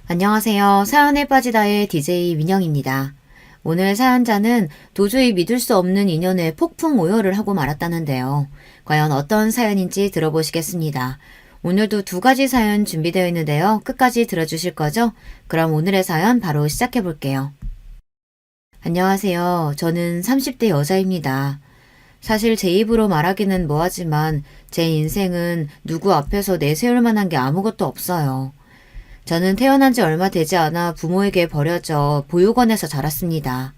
안녕하세요. 사연에 빠지다의 DJ 민영입니다. 오늘 사연자는 도저히 믿을 수 없는 인연에 폭풍 오열을 하고 말았다는데요. 과연 어떤 사연인지 들어보시겠습니다. 오늘도 두 가지 사연 준비되어 있는데요. 끝까지 들어주실 거죠? 그럼 오늘의 사연 바로 시작해 볼게요. 안녕하세요. 저는 30대 여자입니다. 사실 제 입으로 말하기는 뭐하지만 제 인생은 누구 앞에서 내세울 만한 게 아무것도 없어요. 저는 태어난 지 얼마 되지 않아 부모에게 버려져 보육원에서 자랐습니다.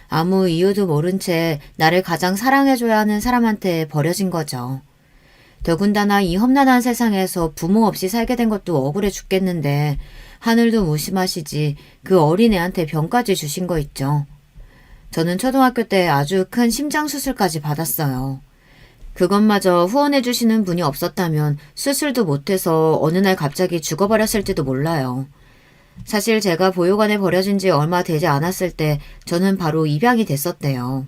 아무 이유도 모른 채 나를 가장 사랑해줘야 하는 사람한테 버려진 거죠. 더군다나 이 험난한 세상에서 부모 없이 살게 된 것도 억울해 죽겠는데 하늘도 무심하시지 그 어린애한테 병까지 주신 거 있죠. 저는 초등학교 때 아주 큰 심장 수술까지 받았어요. 그것마저 후원해 주시는 분이 없었다면 수술도 못해서 어느 날 갑자기 죽어버렸을지도 몰라요. 사실 제가 보육원에 버려진 지 얼마 되지 않았을 때 저는 바로 입양이 됐었대요.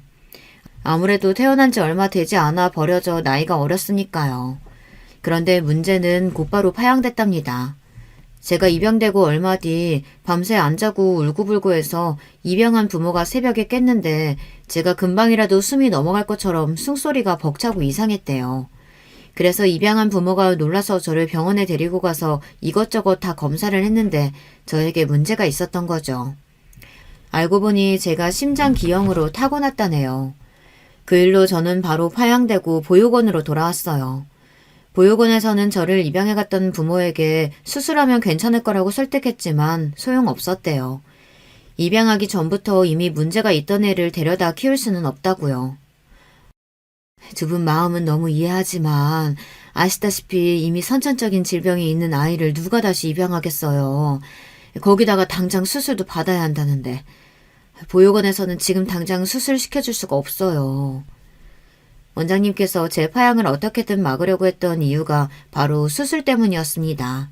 아무래도 태어난 지 얼마 되지 않아 버려져 나이가 어렸으니까요. 그런데 문제는 곧바로 파양됐답니다. 제가 입양되고 얼마 뒤 밤새 안 자고 울고불고 해서 입양한 부모가 새벽에 깼는데 제가 금방이라도 숨이 넘어갈 것처럼 숨소리가 벅차고 이상했대요. 그래서 입양한 부모가 놀라서 저를 병원에 데리고 가서 이것저것 다 검사를 했는데 저에게 문제가 있었던 거죠. 알고 보니 제가 심장기형으로 타고났다네요. 그 일로 저는 바로 파양되고 보육원으로 돌아왔어요. 보육원에서는 저를 입양해 갔던 부모에게 수술하면 괜찮을 거라고 설득했지만 소용없었대요. 입양하기 전부터 이미 문제가 있던 애를 데려다 키울 수는 없다고요. 두 분 마음은 너무 이해하지만 아시다시피 이미 선천적인 질병이 있는 아이를 누가 다시 입양하겠어요. 거기다가 당장 수술도 받아야 한다는데 보육원에서는 지금 당장 수술시켜줄 수가 없어요. 원장님께서 제 파양을 어떻게든 막으려고 했던 이유가 바로 수술 때문이었습니다.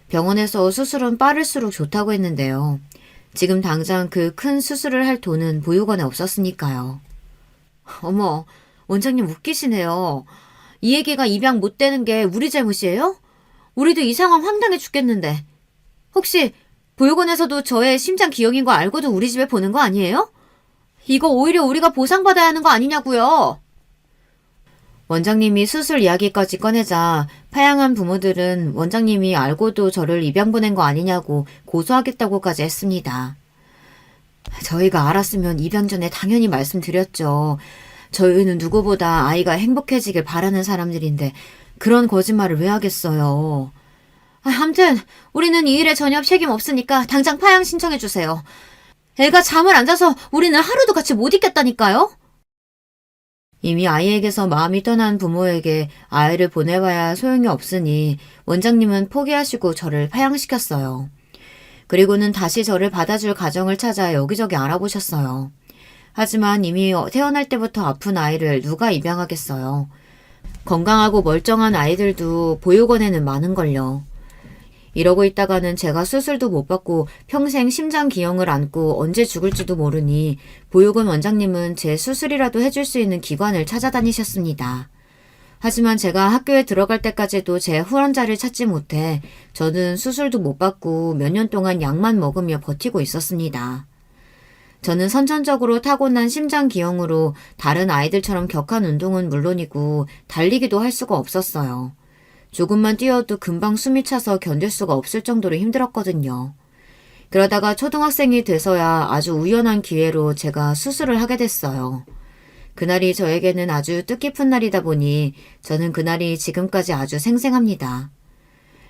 병원에서 수술은 빠를수록 좋다고 했는데요. 지금 당장 그 큰 수술을 할 돈은 보육원에 없었으니까요. 어머, 원장님 웃기시네요. 이 애기가 입양 못 되는 게 우리 잘못이에요? 우리도 이 상황 황당해 죽겠는데. 혹시 보육원에서도 저의 심장 기형인 거 알고도 우리 집에 보는 거 아니에요? 이거 오히려 우리가 보상받아야 하는 거 아니냐고요. 원장님이 수술 이야기까지 꺼내자 파양한 부모들은 원장님이 알고도 저를 입양 보낸 거 아니냐고 고소하겠다고까지 했습니다. 저희가 알았으면 입양 전에 당연히 말씀드렸죠. 저희는 누구보다 아이가 행복해지길 바라는 사람들인데 그런 거짓말을 왜 하겠어요. 아무튼 우리는 이 일에 전혀 책임 없으니까 당장 파양 신청해주세요. 애가 잠을 안 자서 우리는 하루도 같이 못 있겠다니까요. 이미 아이에게서 마음이 떠난 부모에게 아이를 보내봐야 소용이 없으니 원장님은 포기하시고 저를 파양시켰어요. 그리고는 다시 저를 받아줄 가정을 찾아 여기저기 알아보셨어요. 하지만 이미 태어날 때부터 아픈 아이를 누가 입양하겠어요. 건강하고 멀쩡한 아이들도 보육원에는 많은걸요. 이러고 있다가는 제가 수술도 못 받고 평생 심장기형을 안고 언제 죽을지도 모르니 보육원 원장님은 제 수술이라도 해줄 수 있는 기관을 찾아다니셨습니다. 하지만 제가 학교에 들어갈 때까지도 제 후원자를 찾지 못해 저는 수술도 못 받고 몇 년 동안 약만 먹으며 버티고 있었습니다. 저는 선천적으로 타고난 심장기형으로 다른 아이들처럼 격한 운동은 물론이고 달리기도 할 수가 없었어요. 조금만 뛰어도 금방 숨이 차서 견딜 수가 없을 정도로 힘들었거든요. 그러다가 초등학생이 돼서야 아주 우연한 기회로 제가 수술을 하게 됐어요. 그날이 저에게는 아주 뜻깊은 날이다 보니 저는 그날이 지금까지 아주 생생합니다.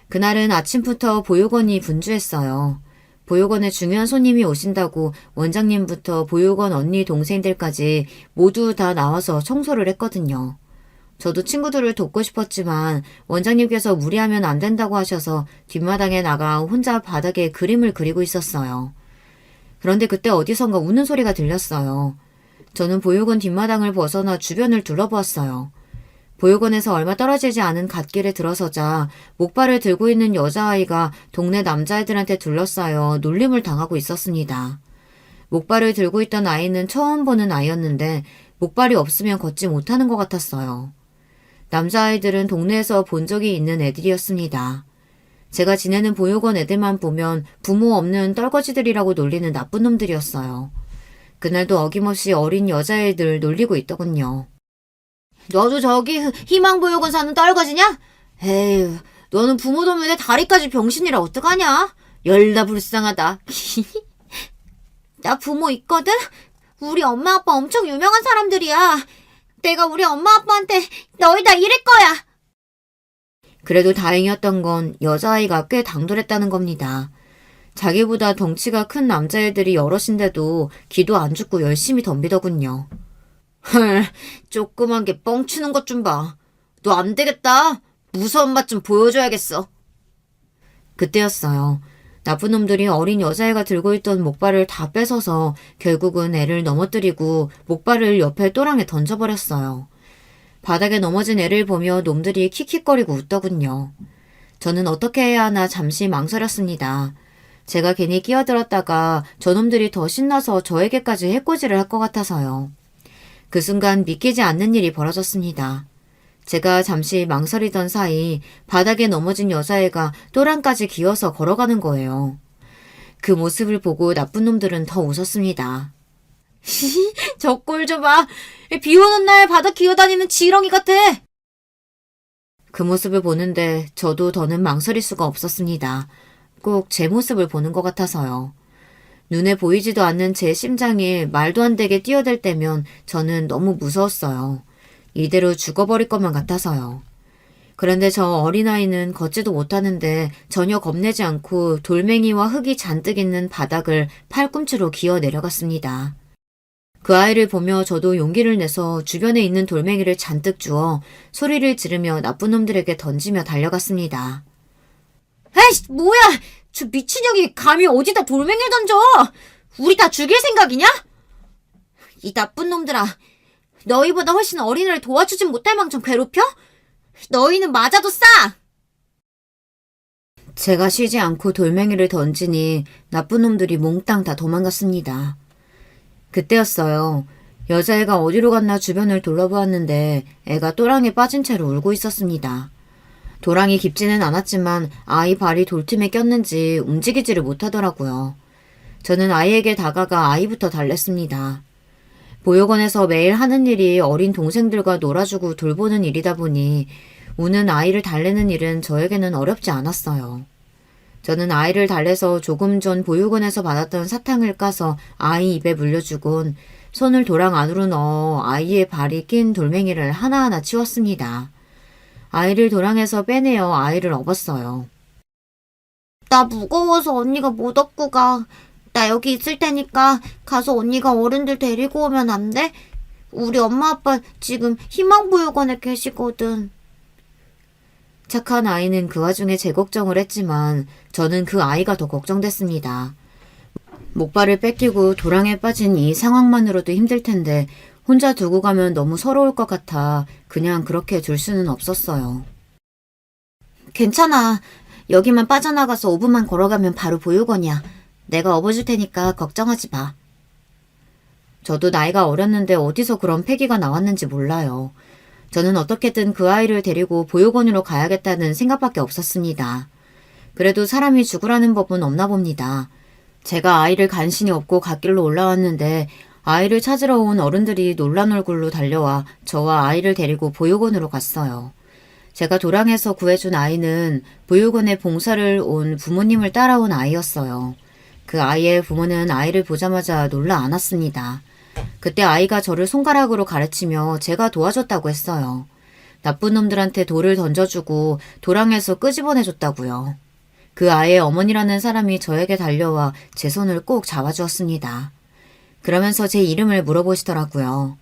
그날은 아침부터 보육원이 분주했어요. 보육원에 중요한 손님이 오신다고 원장님부터 보육원 언니 동생들까지 모두 다 나와서 청소를 했거든요. 저도 친구들을 돕고 싶었지만 원장님께서 무리하면 안 된다고 하셔서 뒷마당에 나가 혼자 바닥에 그림을 그리고 있었어요. 그런데 그때 어디선가 우는 소리가 들렸어요. 저는 보육원 뒷마당을 벗어나 주변을 둘러보았어요. 보육원에서 얼마 떨어지지 않은 갓길에 들어서자 목발을 들고 있는 여자아이가 동네 남자애들한테 둘러싸여 놀림을 당하고 있었습니다. 목발을 들고 있던 아이는 처음 보는 아이였는데 목발이 없으면 걷지 못하는 것 같았어요. 남자아이들은 동네에서 본 적이 있는 애들이었습니다. 제가 지내는 보육원 애들만 보면 부모 없는 떨거지들이라고 놀리는 나쁜 놈들이었어요. 그날도 어김없이 어린 여자애들 놀리고 있더군요. 너도 저기 희망보육원 사는 떨거지냐? 에휴, 너는 부모 도면에 다리까지 병신이라 어떡하냐? 열나 불쌍하다. 나 부모 있거든? 우리 엄마 아빠 엄청 유명한 사람들이야. 내가 우리 엄마 아빠한테 너희 다 이럴 거야. 그래도 다행이었던 건 여자아이가 꽤 당돌했다는 겁니다. 자기보다 덩치가 큰 남자애들이 여럿인데도 기도 안 죽고 열심히 덤비더군요. 헐, 조그만 게 뻥치는 것 좀 봐. 너 안 되겠다. 무서운 맛 좀 보여줘야겠어. 그때였어요. 나쁜 놈들이 어린 여자애가 들고 있던 목발을 다 뺏어서 결국은 애를 넘어뜨리고 목발을 옆에 또랑에 던져버렸어요. 바닥에 넘어진 애를 보며 놈들이 킥킥거리고 웃더군요. 저는 어떻게 해야 하나 잠시 망설였습니다. 제가 괜히 끼어들었다가 저놈들이 더 신나서 저에게까지 해코지를 할 것 같아서요. 그 순간 믿기지 않는 일이 벌어졌습니다. 제가 잠시 망설이던 사이 바닥에 넘어진 여자애가 또랑까지 기어서 걸어가는 거예요. 그 모습을 보고 나쁜 놈들은 더 웃었습니다. 저 꼴 좀 봐. 비 오는 날 바닥 기어다니는 지렁이 같아. 그 모습을 보는데 저도 더는 망설일 수가 없었습니다. 꼭 제 모습을 보는 것 같아서요. 눈에 보이지도 않는 제 심장이 말도 안 되게 뛰어들 때면 저는 너무 무서웠어요. 이대로 죽어버릴 것만 같아서요. 그런데 저 어린아이는 걷지도 못하는데 전혀 겁내지 않고 돌멩이와 흙이 잔뜩 있는 바닥을 팔꿈치로 기어 내려갔습니다. 그 아이를 보며 저도 용기를 내서 주변에 있는 돌멩이를 잔뜩 주워 소리를 지르며 나쁜 놈들에게 던지며 달려갔습니다. 에이씨, 뭐야! 저 미친년이 감히 어디다 돌멩이를 던져! 우리 다 죽일 생각이냐? 이 나쁜 놈들아, 너희보다 훨씬 어린애를 도와주진 못할 망정 괴롭혀? 너희는 맞아도 싸! 제가 쉬지 않고 돌멩이를 던지니 나쁜 놈들이 몽땅 다 도망갔습니다. 그때였어요. 여자애가 어디로 갔나 주변을 둘러보았는데 애가 또랑에 빠진 채로 울고 있었습니다. 도랑이 깊지는 않았지만 아이 발이 돌틈에 꼈는지 움직이지를 못하더라고요. 저는 아이에게 다가가 아이부터 달랬습니다. 보육원에서 매일 하는 일이 어린 동생들과 놀아주고 돌보는 일이다 보니 우는 아이를 달래는 일은 저에게는 어렵지 않았어요. 저는 아이를 달래서 조금 전 보육원에서 받았던 사탕을 까서 아이 입에 물려주곤 손을 도랑 안으로 넣어 아이의 발이 낀 돌멩이를 하나하나 치웠습니다. 아이를 도랑에서 빼내어 아이를 업었어요. 나 무거워서 언니가 못 업고 가. 나 여기 있을 테니까 가서 언니가 어른들 데리고 오면 안 돼? 우리 엄마 아빠 지금 희망보육원에 계시거든. 착한 아이는 그 와중에 제 걱정을 했지만 저는 그 아이가 더 걱정됐습니다. 목발을 뺏기고 도랑에 빠진 이 상황만으로도 힘들 텐데 혼자 두고 가면 너무 서러울 것 같아 그냥 그렇게 둘 수는 없었어요. 괜찮아. 여기만 빠져나가서 5분만 걸어가면 바로 보육원이야. 내가 업어줄 테니까 걱정하지 마. 저도 나이가 어렸는데 어디서 그런 패기가 나왔는지 몰라요. 저는 어떻게든 그 아이를 데리고 보육원으로 가야겠다는 생각밖에 없었습니다. 그래도 사람이 죽으라는 법은 없나 봅니다. 제가 아이를 간신히 업고 갓길로 올라왔는데 아이를 찾으러 온 어른들이 놀란 얼굴로 달려와 저와 아이를 데리고 보육원으로 갔어요. 제가 도랑에서 구해준 아이는 보육원에 봉사를 온 부모님을 따라온 아이였어요. 그 아이의 부모는 아이를 보자마자 놀라 안았습니다. 그때 아이가 저를 손가락으로 가르치며 제가 도와줬다고 했어요. 나쁜 놈들한테 돌을 던져주고 도랑에서 끄집어내줬다고요. 그 아이의 어머니라는 사람이 저에게 달려와 제 손을 꼭 잡아주었습니다. 그러면서 제 이름을 물어보시더라고요.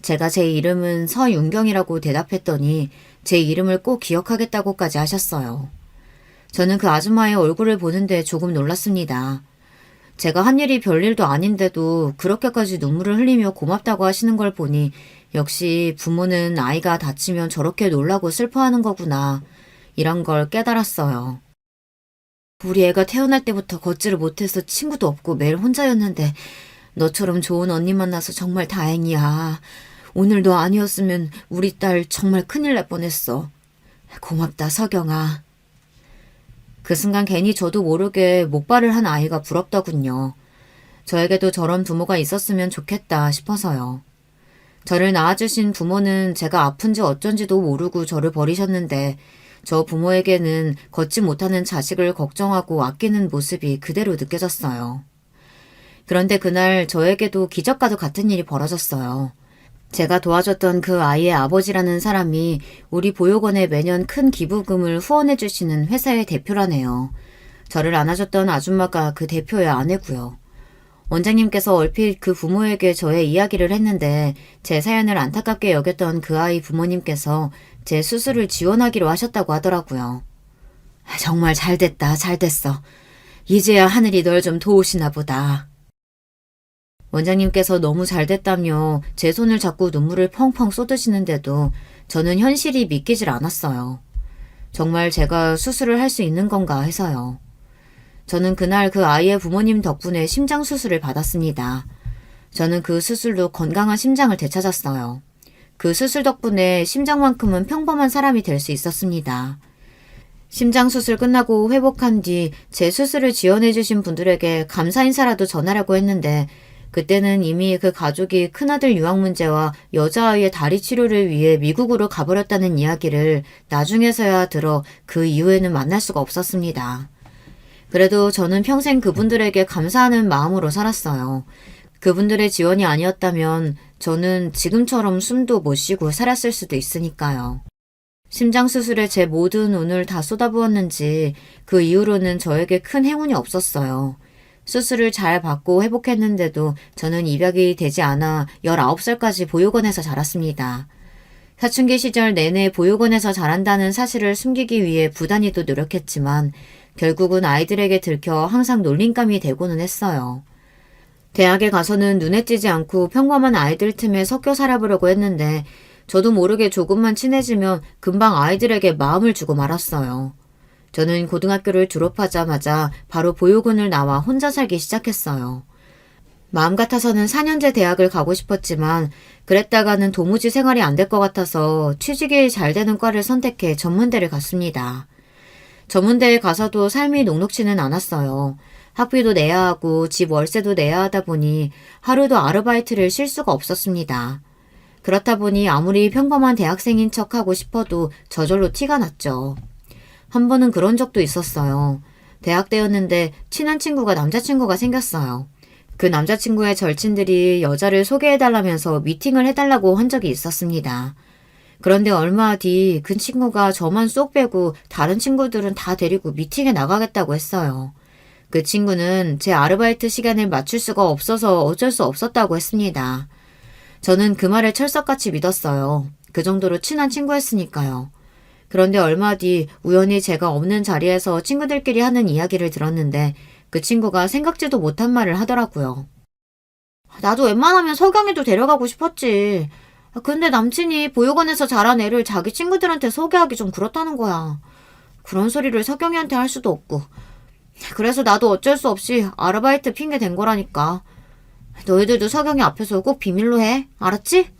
제가 제 이름은 서윤경이라고 대답했더니 제 이름을 꼭 기억하겠다고까지 하셨어요. 저는 그 아줌마의 얼굴을 보는데 조금 놀랐습니다. 제가 한 일이 별일도 아닌데도 그렇게까지 눈물을 흘리며 고맙다고 하시는 걸 보니 역시 부모는 아이가 다치면 저렇게 놀라고 슬퍼하는 거구나 이런 걸 깨달았어요. 우리 애가 태어날 때부터 걷지를 못해서 친구도 없고 매일 혼자였는데 너처럼 좋은 언니 만나서 정말 다행이야. 오늘 너 아니었으면 우리 딸 정말 큰일 날 뻔했어. 고맙다, 서경아. 그 순간 괜히 저도 모르게 목발을 한 아이가 부럽더군요. 저에게도 저런 부모가 있었으면 좋겠다 싶어서요. 저를 낳아주신 부모는 제가 아픈지 어쩐지도 모르고 저를 버리셨는데 저 부모에게는 걷지 못하는 자식을 걱정하고 아끼는 모습이 그대로 느껴졌어요. 그런데 그날 저에게도 기적과도 같은 일이 벌어졌어요. 제가 도와줬던 그 아이의 아버지라는 사람이 우리 보육원에 매년 큰 기부금을 후원해 주시는 회사의 대표라네요. 저를 안아줬던 아줌마가 그 대표의 아내고요. 원장님께서 얼핏 그 부모에게 저의 이야기를 했는데 제 사연을 안타깝게 여겼던 그 아이 부모님께서 제 수술을 지원하기로 하셨다고 하더라고요. 정말 잘됐다, 잘됐어. 이제야 하늘이 널 좀 도우시나 보다. 원장님께서 너무 잘됐다며 제 손을 잡고 눈물을 펑펑 쏟으시는데도 저는 현실이 믿기질 않았어요. 정말 제가 수술을 할 수 있는 건가 해서요. 저는 그날 그 아이의 부모님 덕분에 심장 수술을 받았습니다. 저는 그 수술로 건강한 심장을 되찾았어요. 그 수술 덕분에 심장만큼은 평범한 사람이 될 수 있었습니다. 심장 수술 끝나고 회복한 뒤 제 수술을 지원해주신 분들에게 감사 인사라도 전하라고 했는데 그때는 이미 그 가족이 큰아들 유학 문제와 여자아이의 다리 치료를 위해 미국으로 가버렸다는 이야기를 나중에서야 들어 그 이후에는 만날 수가 없었습니다. 그래도 저는 평생 그분들에게 감사하는 마음으로 살았어요. 그분들의 지원이 아니었다면 저는 지금처럼 숨도 못 쉬고 살았을 수도 있으니까요. 심장 수술에 제 모든 운을 다 쏟아부었는지 그 이후로는 저에게 큰 행운이 없었어요. 수술을 잘 받고 회복했는데도 저는 입양이 되지 않아 19살까지 보육원에서 자랐습니다. 사춘기 시절 내내 보육원에서 자란다는 사실을 숨기기 위해 부단히도 노력했지만 결국은 아이들에게 들켜 항상 놀림감이 되고는 했어요. 대학에 가서는 눈에 띄지 않고 평범한 아이들 틈에 섞여 살아보려고 했는데 저도 모르게 조금만 친해지면 금방 아이들에게 마음을 주고 말았어요. 저는 고등학교를 졸업하자마자 바로 보육원을 나와 혼자 살기 시작했어요. 마음 같아서는 4년제 대학을 가고 싶었지만 그랬다가는 도무지 생활이 안 될 것 같아서 취직이 잘 되는 과를 선택해 전문대를 갔습니다. 전문대에 가서도 삶이 녹록지는 않았어요. 학비도 내야 하고 집 월세도 내야 하다 보니 하루도 아르바이트를 쉴 수가 없었습니다. 그렇다 보니 아무리 평범한 대학생인 척하고 싶어도 저절로 티가 났죠. 한 번은 그런 적도 있었어요. 대학 때였는데 친한 친구가 남자친구가 생겼어요. 그 남자친구의 절친들이 여자를 소개해달라면서 미팅을 해달라고 한 적이 있었습니다. 그런데 얼마 뒤 그 친구가 저만 쏙 빼고 다른 친구들은 다 데리고 미팅에 나가겠다고 했어요. 그 친구는 제 아르바이트 시간을 맞출 수가 없어서 어쩔 수 없었다고 했습니다. 저는 그 말을 철석같이 믿었어요. 그 정도로 친한 친구였으니까요. 그런데 얼마 뒤 우연히 제가 없는 자리에서 친구들끼리 하는 이야기를 들었는데 그 친구가 생각지도 못한 말을 하더라고요. 나도 웬만하면 석영이도 데려가고 싶었지. 근데 남친이 보육원에서 자란 애를 자기 친구들한테 소개하기 좀 그렇다는 거야. 그런 소리를 석영이한테 할 수도 없고. 그래서 나도 어쩔 수 없이 아르바이트 핑계 댄 거라니까. 너희들도 석영이 앞에서 꼭 비밀로 해. 알았지?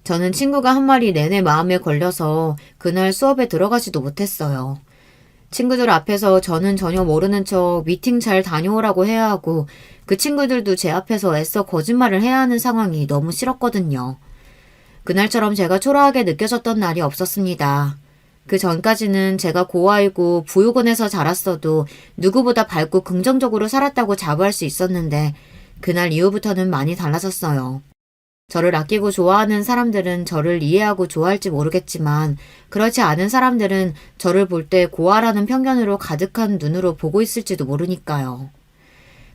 저는 친구가 한 말이 내내 마음에 걸려서 그날 수업에 들어가지도 못했어요. 친구들 앞에서 저는 전혀 모르는 척 미팅 잘 다녀오라고 해야 하고 그 친구들도 제 앞에서 애써 거짓말을 해야 하는 상황이 너무 싫었거든요. 그날처럼 제가 초라하게 느껴졌던 날이 없었습니다. 그 전까지는 제가 고아이고 보육원에서 자랐어도 누구보다 밝고 긍정적으로 살았다고 자부할 수 있었는데 그날 이후부터는 많이 달라졌어요. 저를 아끼고 좋아하는 사람들은 저를 이해하고 좋아할지 모르겠지만 그렇지 않은 사람들은 저를 볼 때 고아라는 편견으로 가득한 눈으로 보고 있을지도 모르니까요.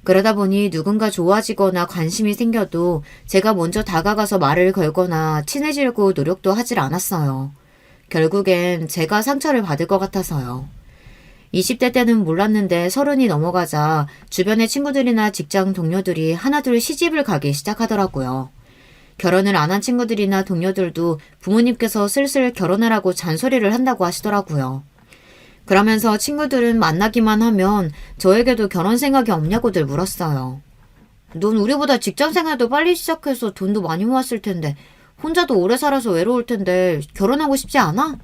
그러다 보니 누군가 좋아지거나 관심이 생겨도 제가 먼저 다가가서 말을 걸거나 친해지려고 노력도 하질 않았어요. 결국엔 제가 상처를 받을 것 같아서요. 20대 때는 몰랐는데 30이 넘어가자 주변의 친구들이나 직장 동료들이 하나둘 시집을 가기 시작하더라고요. 결혼을 안 한 친구들이나 동료들도 부모님께서 슬슬 결혼하라고 잔소리를 한다고 하시더라고요. 그러면서 친구들은 만나기만 하면 저에게도 결혼 생각이 없냐고들 물었어요. 넌 우리보다 직장 생활도 빨리 시작해서 돈도 많이 모았을 텐데 혼자도 오래 살아서 외로울 텐데 결혼하고 싶지 않아?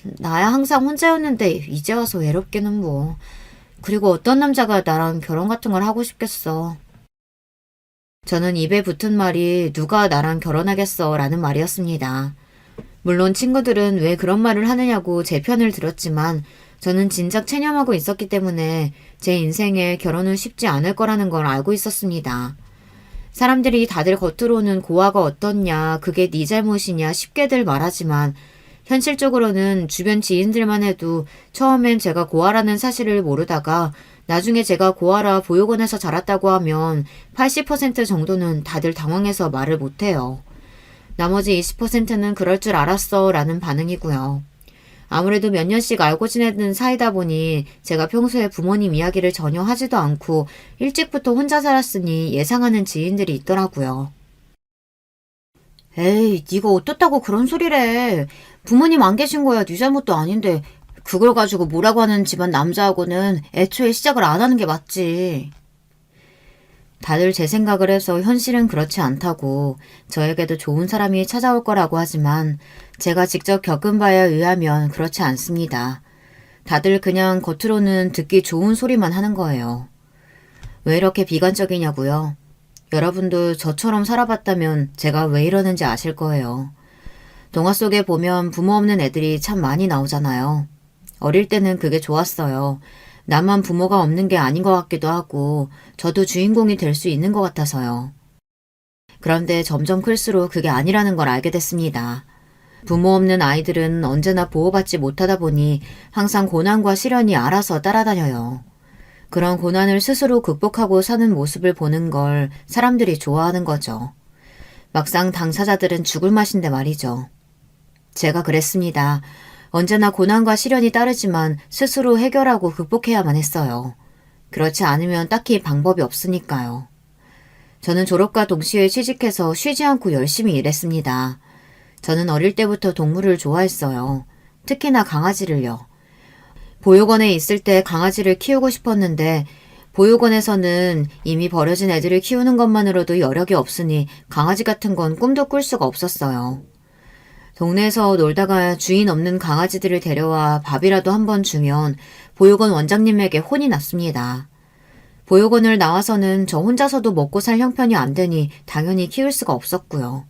나야 항상 혼자였는데 이제 와서 외롭기는 뭐. 그리고 어떤 남자가 나랑 결혼 같은 걸 하고 싶겠어. 저는 입에 붙은 말이 누가 나랑 결혼하겠어 라는 말이었습니다. 물론 친구들은 왜 그런 말을 하느냐고 제 편을 들었지만 저는 진작 체념하고 있었기 때문에 제 인생에 결혼은 쉽지 않을 거라는 걸 알고 있었습니다. 사람들이 다들 겉으로는 고아가 어떻냐, 그게 네 잘못이냐 쉽게들 말하지만 현실적으로는 주변 지인들만 해도 처음엔 제가 고아라는 사실을 모르다가 나중에 제가 고아라 보육원에서 자랐다고 하면 80% 정도는 다들 당황해서 말을 못해요. 나머지 20%는 그럴 줄 알았어 라는 반응이고요. 아무래도 몇 년씩 알고 지내는 사이다 보니 제가 평소에 부모님 이야기를 전혀 하지도 않고 일찍부터 혼자 살았으니 예상하는 지인들이 있더라고요. 에이, 네가 어떻다고 그런 소리래. 부모님 안 계신 거야 네 잘못도 아닌데 그걸 가지고 뭐라고 하는 집안 남자하고는 애초에 시작을 안 하는 게 맞지. 다들 제 생각을 해서 현실은 그렇지 않다고 저에게도 좋은 사람이 찾아올 거라고 하지만 제가 직접 겪은 바에 의하면 그렇지 않습니다. 다들 그냥 겉으로는 듣기 좋은 소리만 하는 거예요. 왜 이렇게 비관적이냐고요? 여러분도 저처럼 살아봤다면 제가 왜 이러는지 아실 거예요. 동화 속에 보면 부모 없는 애들이 참 많이 나오잖아요. 어릴 때는 그게 좋았어요. 나만 부모가 없는 게 아닌 것 같기도 하고 저도 주인공이 될 수 있는 것 같아서요. 그런데 점점 클수록 그게 아니라는 걸 알게 됐습니다. 부모 없는 아이들은 언제나 보호받지 못하다 보니 항상 고난과 시련이 알아서 따라다녀요. 그런 고난을 스스로 극복하고 사는 모습을 보는 걸 사람들이 좋아하는 거죠. 막상 당사자들은 죽을 맛인데 말이죠. 제가 그랬습니다. 언제나 고난과 시련이 따르지만 스스로 해결하고 극복해야만 했어요. 그렇지 않으면 딱히 방법이 없으니까요. 저는 졸업과 동시에 취직해서 쉬지 않고 열심히 일했습니다. 저는 어릴 때부터 동물을 좋아했어요. 특히나 강아지를요. 보육원에 있을 때 강아지를 키우고 싶었는데 보육원에서는 이미 버려진 애들을 키우는 것만으로도 여력이 없으니 강아지 같은 건 꿈도 꿀 수가 없었어요. 동네에서 놀다가 주인 없는 강아지들을 데려와 밥이라도 한번 주면 보육원 원장님에게 혼이 났습니다. 보육원을 나와서는 저 혼자서도 먹고 살 형편이 안 되니 당연히 키울 수가 없었고요.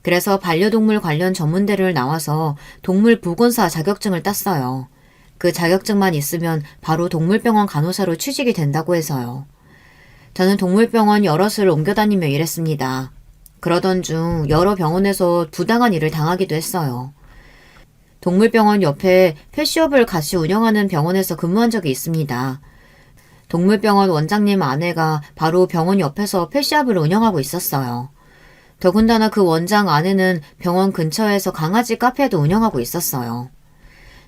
그래서 반려동물 관련 전문대를 나와서 동물보건사 자격증을 땄어요. 그 자격증만 있으면 바로 동물병원 간호사로 취직이 된다고 해서요. 저는 동물병원 여럿을 옮겨다니며 일했습니다. 그러던 중 여러 병원에서 부당한 일을 당하기도 했어요. 동물병원 옆에 펫숍을 같이 운영하는 병원에서 근무한 적이 있습니다. 동물병원 원장님 아내가 바로 병원 옆에서 펫샵을 운영하고 있었어요. 더군다나 그 원장 아내는 병원 근처에서 강아지 카페도 운영하고 있었어요.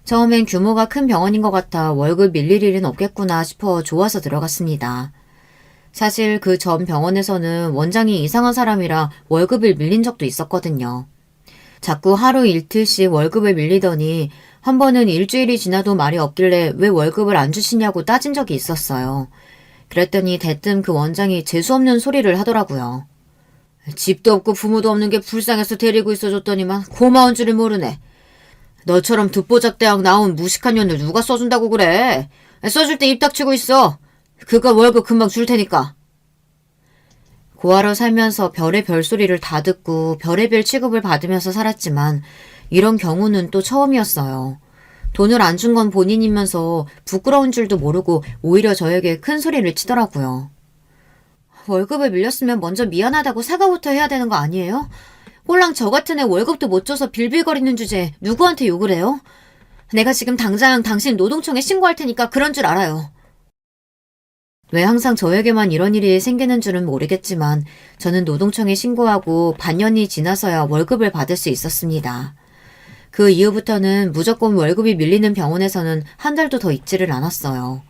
처음엔 규모가 큰 병원인 것 같아 월급 밀릴 일은 없겠구나 싶어 좋아서 들어갔습니다. 사실 그 전 병원에서는 원장이 이상한 사람이라 월급을 밀린 적도 있었거든요. 자꾸 하루 일틀씩 월급을 밀리더니 한 번은 일주일이 지나도 말이 없길래 왜 월급을 안 주시냐고 따진 적이 있었어요. 그랬더니 대뜸 그 원장이 재수없는 소리를 하더라고요. 집도 없고 부모도 없는 게 불쌍해서 데리고 있어줬더니만 고마운 줄을 모르네. 너처럼 듣보잡 대학 나온 무식한 년을 누가 써준다고 그래. 써줄 때 입 닥치고 있어. 그가 월급 금방 줄 테니까. 고아로 살면서 별의 별소리를 다 듣고 별의별 취급을 받으면서 살았지만 이런 경우는 또 처음이었어요. 돈을 안 준 건 본인이면서 부끄러운 줄도 모르고 오히려 저에게 큰 소리를 치더라고요. 월급을 밀렸으면 먼저 미안하다고 사과부터 해야 되는 거 아니에요? 꼴랑 저 같은 애 월급도 못 줘서 빌빌거리는 주제에 누구한테 욕을 해요? 내가 지금 당장 당신 노동청에 신고할 테니까 그런 줄 알아요. 왜 항상 저에게만 이런 일이 생기는 줄은 모르겠지만 저는 노동청에 신고하고 반년이 지나서야 월급을 받을 수 있었습니다. 그 이후부터는 무조건 월급이 밀리는 병원에서는 한 달도 더 있지를 않았어요.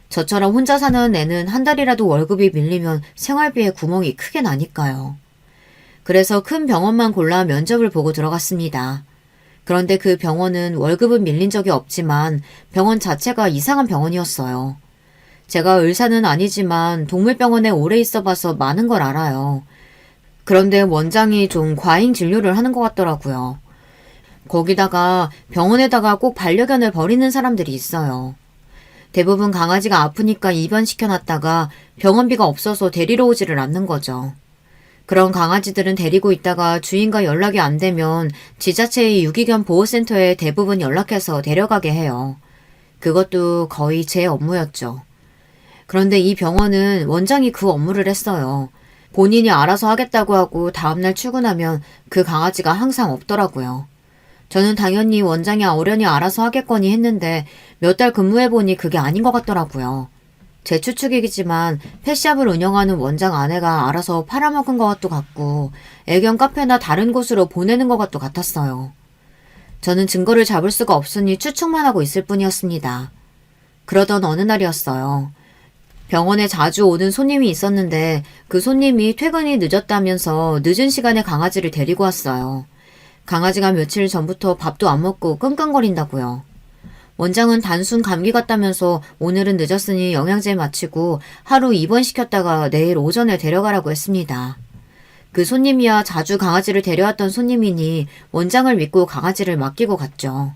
저처럼 혼자 사는 애는 한 달이라도 월급이 밀리면 생활비에 구멍이 크게 나니까요. 그래서 큰 병원만 골라 면접을 보고 들어갔습니다. 그런데 그 병원은 월급은 밀린 적이 없지만 병원 자체가 이상한 병원이었어요. 제가 의사는 아니지만 동물병원에 오래 있어봐서 많은 걸 알아요. 그런데 원장이 좀 과잉 진료를 하는 것 같더라고요. 거기다가 병원에다가 꼭 반려견을 버리는 사람들이 있어요. 대부분 강아지가 아프니까 입원시켜놨다가 병원비가 없어서 데리러 오지를 않는 거죠. 그런 강아지들은 데리고 있다가 주인과 연락이 안 되면 지자체의 유기견 보호센터에 대부분 연락해서 데려가게 해요. 그것도 거의 제 업무였죠. 그런데 이 병원은 원장이 그 업무를 했어요. 본인이 알아서 하겠다고 하고 다음날 출근하면 그 강아지가 항상 없더라고요. 저는 당연히 원장이 어련히 알아서 하겠거니 했는데 몇 달 근무해보니 그게 아닌 것 같더라고요. 제 추측이지만 펫샵을 운영하는 원장 아내가 알아서 팔아먹은 것도 같고 애견 카페나 다른 곳으로 보내는 것도 같았어요. 저는 증거를 잡을 수가 없으니 추측만 하고 있을 뿐이었습니다. 그러던 어느 날이었어요. 병원에 자주 오는 손님이 있었는데 그 손님이 퇴근이 늦었다면서 늦은 시간에 강아지를 데리고 왔어요. 강아지가 며칠 전부터 밥도 안 먹고 끙끙거린다고요. 원장은 단순 감기 같다면서 오늘은 늦었으니 영양제 마치고 하루 입원시켰다가 내일 오전에 데려가라고 했습니다. 그 손님이야 자주 강아지를 데려왔던 손님이니 원장을 믿고 강아지를 맡기고 갔죠.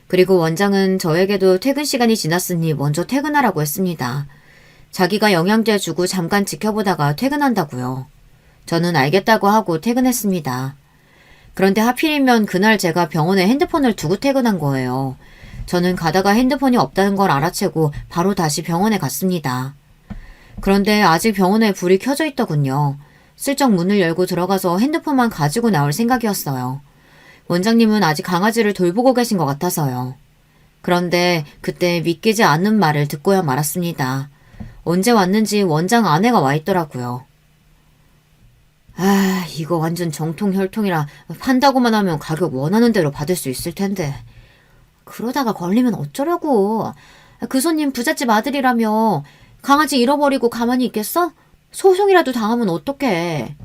그리고 원장은 저에게도 퇴근 시간이 지났으니 먼저 퇴근하라고 했습니다. 자기가 영양제 주고 잠깐 지켜보다가 퇴근한다고요. 저는 알겠다고 하고 퇴근했습니다. 그런데 하필이면 그날 제가 병원에 핸드폰을 두고 퇴근한 거예요. 저는 가다가 핸드폰이 없다는 걸 알아채고 바로 다시 병원에 갔습니다. 그런데 아직 병원에 불이 켜져 있더군요. 슬쩍 문을 열고 들어가서 핸드폰만 가지고 나올 생각이었어요. 원장님은 아직 강아지를 돌보고 계신 것 같아서요. 그런데 그때 믿기지 않는 말을 듣고야 말았습니다. 언제 왔는지 원장 아내가 와 있더라고요. 아, 이거 완전 정통 혈통이라 판다고만 하면 가격 원하는 대로 받을 수 있을 텐데. 그러다가 걸리면 어쩌려고. 그 손님 부잣집 아들이라며 강아지 잃어버리고 가만히 있겠어? 소송이라도 당하면 어떡해.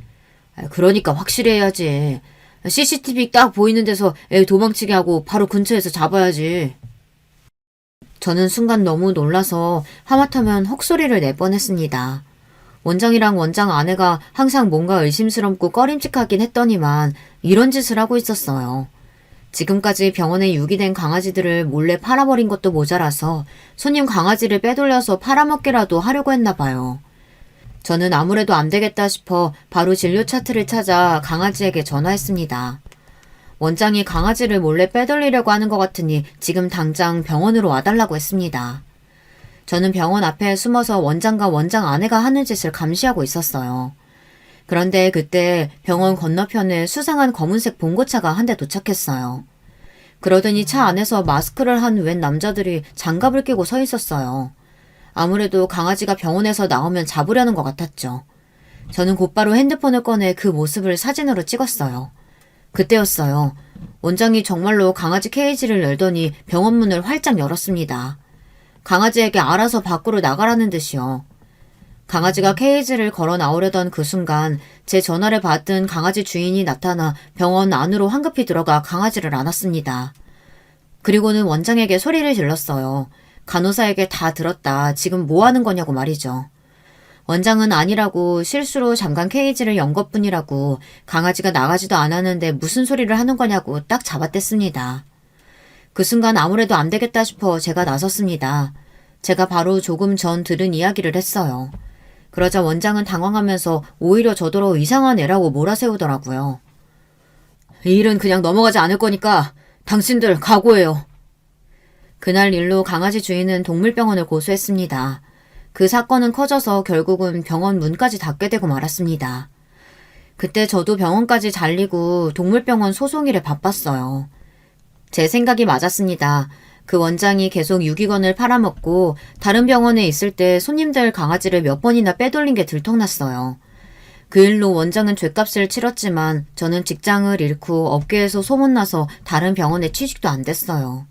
그러니까 확실히 해야지. CCTV 딱 보이는 데서 애 도망치게 하고 바로 근처에서 잡아야지. 저는 순간 너무 놀라서 하마터면 헉소리를 낼 뻔했습니다. 원장이랑 원장 아내가 항상 뭔가 의심스럽고 꺼림칙하긴 했더니만 이런 짓을 하고 있었어요. 지금까지 병원에 유기된 강아지들을 몰래 팔아버린 것도 모자라서 손님 강아지를 빼돌려서 팔아먹기라도 하려고 했나 봐요. 저는 아무래도 안 되겠다 싶어 바로 진료 차트를 찾아 강아지에게 전화했습니다. 원장이 강아지를 몰래 빼돌리려고 하는 것 같으니 지금 당장 병원으로 와달라고 했습니다. 저는 병원 앞에 숨어서 원장과 원장 아내가 하는 짓을 감시하고 있었어요. 그런데 그때 병원 건너편에 수상한 검은색 봉고차가 한 대 도착했어요. 그러더니 차 안에서 마스크를 한 웬 남자들이 장갑을 끼고 서 있었어요. 아무래도 강아지가 병원에서 나오면 잡으려는 것 같았죠. 저는 곧바로 핸드폰을 꺼내 그 모습을 사진으로 찍었어요. 그때였어요. 원장이 정말로 강아지 케이지를 열더니 병원 문을 활짝 열었습니다. 강아지에게 알아서 밖으로 나가라는 듯이요. 강아지가 케이지를 걸어 나오려던 그 순간 제 전화를 받은 강아지 주인이 나타나 병원 안으로 황급히 들어가 강아지를 안았습니다. 그리고는 원장에게 소리를 질렀어요. 간호사에게 다 들었다. 지금 뭐 하는 거냐고 말이죠. 원장은 아니라고 실수로 잠깐 케이지를 연 것뿐이라고 강아지가 나가지도 않았는데 무슨 소리를 하는 거냐고 딱 잡아댔습니다. 그 순간 아무래도 안 되겠다 싶어 제가 나섰습니다. 제가 바로 조금 전 들은 이야기를 했어요. 그러자 원장은 당황하면서 오히려 저더러 이상한 애라고 몰아세우더라고요. 이 일은 그냥 넘어가지 않을 거니까 당신들 각오해요. 그날 일로 강아지 주인은 동물병원을 고소했습니다. 그 사건은 커져서 결국은 병원 문까지 닫게 되고 말았습니다. 그때 저도 병원까지 잘리고 동물병원 소송일에 바빴어요. 제 생각이 맞았습니다. 그 원장이 계속 유기견을 팔아먹고 다른 병원에 있을 때 손님들 강아지를 몇 번이나 빼돌린 게 들통났어요. 그 일로 원장은 죗값을 치렀지만 저는 직장을 잃고 업계에서 소문나서 다른 병원에 취직도 안 됐어요.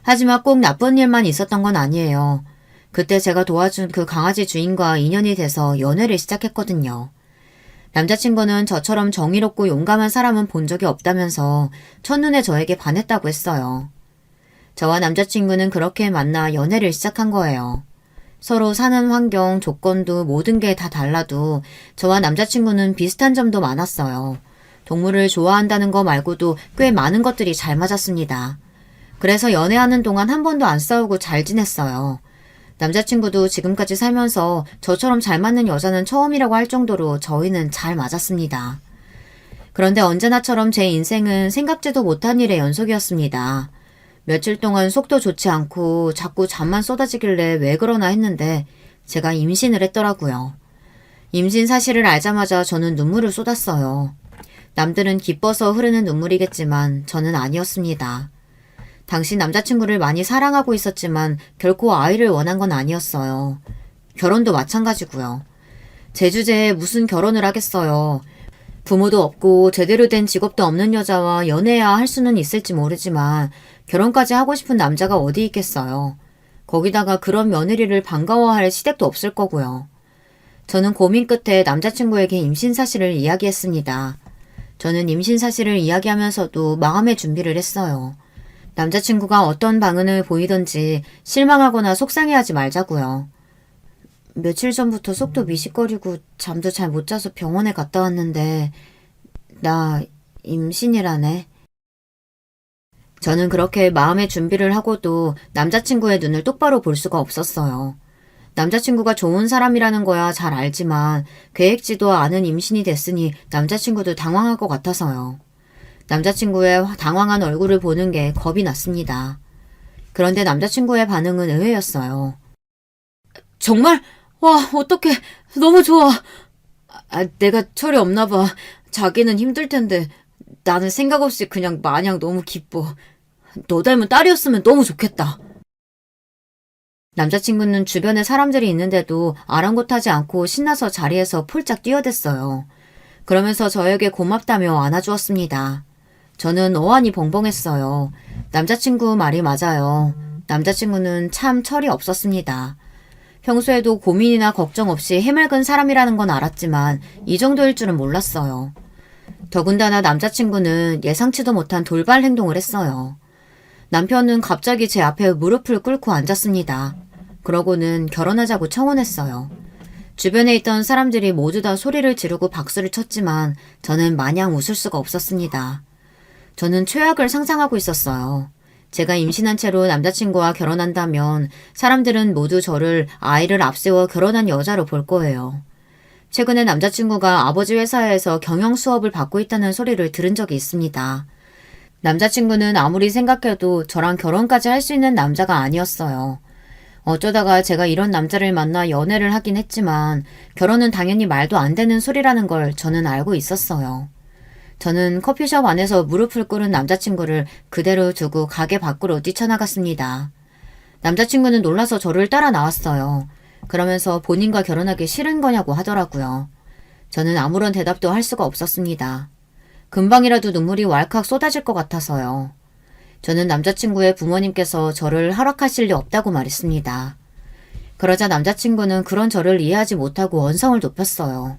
하지만 꼭 나쁜 일만 있었던 건 아니에요. 그때 제가 도와준 그 강아지 주인과 인연이 돼서 연애를 시작했거든요. 남자친구는 저처럼 정의롭고 용감한 사람은 본 적이 없다면서 첫눈에 저에게 반했다고 했어요. 저와 남자친구는 그렇게 만나 연애를 시작한 거예요. 서로 사는 환경, 조건도 모든 게 다 달라도 저와 남자친구는 비슷한 점도 많았어요. 동물을 좋아한다는 거 말고도 꽤 많은 것들이 잘 맞았습니다. 그래서 연애하는 동안 한 번도 안 싸우고 잘 지냈어요. 남자친구도 지금까지 살면서 저처럼 잘 맞는 여자는 처음이라고 할 정도로 저희는 잘 맞았습니다. 그런데 언제나처럼 제 인생은 생각지도 못한 일의 연속이었습니다. 며칠 동안 속도 좋지 않고 자꾸 잠만 쏟아지길래 왜 그러나 했는데 제가 임신을 했더라고요. 임신 사실을 알자마자 저는 눈물을 쏟았어요. 남들은 기뻐서 흐르는 눈물이겠지만 저는 아니었습니다. 당시 남자친구를 많이 사랑하고 있었지만 결코 아이를 원한 건 아니었어요. 결혼도 마찬가지고요. 제 주제에 무슨 결혼을 하겠어요. 부모도 없고 제대로 된 직업도 없는 여자와 연애해야 할 수는 있을지 모르지만 결혼까지 하고 싶은 남자가 어디 있겠어요. 거기다가 그런 며느리를 반가워할 시댁도 없을 거고요. 저는 고민 끝에 남자친구에게 임신 사실을 이야기했습니다. 저는 임신 사실을 이야기하면서도 마음의 준비를 했어요. 남자친구가 어떤 반응을 보이던지 실망하거나 속상해하지 말자고요. 며칠 전부터 속도 미식거리고 잠도 잘 못 자서 병원에 갔다 왔는데 나 임신이라네. 저는 그렇게 마음의 준비를 하고도 남자친구의 눈을 똑바로 볼 수가 없었어요. 남자친구가 좋은 사람이라는 거야 잘 알지만 계획지도 않은 임신이 됐으니 남자친구도 당황할 것 같아서요. 남자친구의 당황한 얼굴을 보는 게 겁이 났습니다. 그런데 남자친구의 반응은 의외였어요. 정말? 와, 어떡해. 너무 좋아. 내가 철이 없나 봐. 자기는 힘들 텐데 나는 생각 없이 그냥 마냥 너무 기뻐. 너 닮은 딸이었으면 너무 좋겠다. 남자친구는 주변에 사람들이 있는데도 아랑곳하지 않고 신나서 자리에서 폴짝 뛰어댔어요. 그러면서 저에게 고맙다며 안아주었습니다. 저는 어안이 벙벙했어요. 남자친구 말이 맞아요. 남자친구는 참 철이 없었습니다. 평소에도 고민이나 걱정 없이 해맑은 사람이라는 건 알았지만 이 정도일 줄은 몰랐어요. 더군다나 남자친구는 예상치도 못한 돌발 행동을 했어요. 남편은 갑자기 제 앞에 무릎을 꿇고 앉았습니다. 그러고는 결혼하자고 청혼했어요. 주변에 있던 사람들이 모두 다 소리를 지르고 박수를 쳤지만 저는 마냥 웃을 수가 없었습니다. 저는 최악을 상상하고 있었어요. 제가 임신한 채로 남자친구와 결혼한다면 사람들은 모두 저를 아이를 앞세워 결혼한 여자로 볼 거예요. 최근에 남자친구가 아버지 회사에서 경영 수업을 받고 있다는 소리를 들은 적이 있습니다. 남자친구는 아무리 생각해도 저랑 결혼까지 할 수 있는 남자가 아니었어요. 어쩌다가 제가 이런 남자를 만나 연애를 하긴 했지만 결혼은 당연히 말도 안 되는 소리라는 걸 저는 알고 있었어요. 저는 커피숍 안에서 무릎을 꿇은 남자친구를 그대로 두고 가게 밖으로 뛰쳐나갔습니다. 남자친구는 놀라서 저를 따라 나왔어요. 그러면서 본인과 결혼하기 싫은 거냐고 하더라고요. 저는 아무런 대답도 할 수가 없었습니다. 금방이라도 눈물이 왈칵 쏟아질 것 같아서요. 저는 남자친구의 부모님께서 저를 허락하실 리 없다고 말했습니다. 그러자 남자친구는 그런 저를 이해하지 못하고 언성을 높였어요.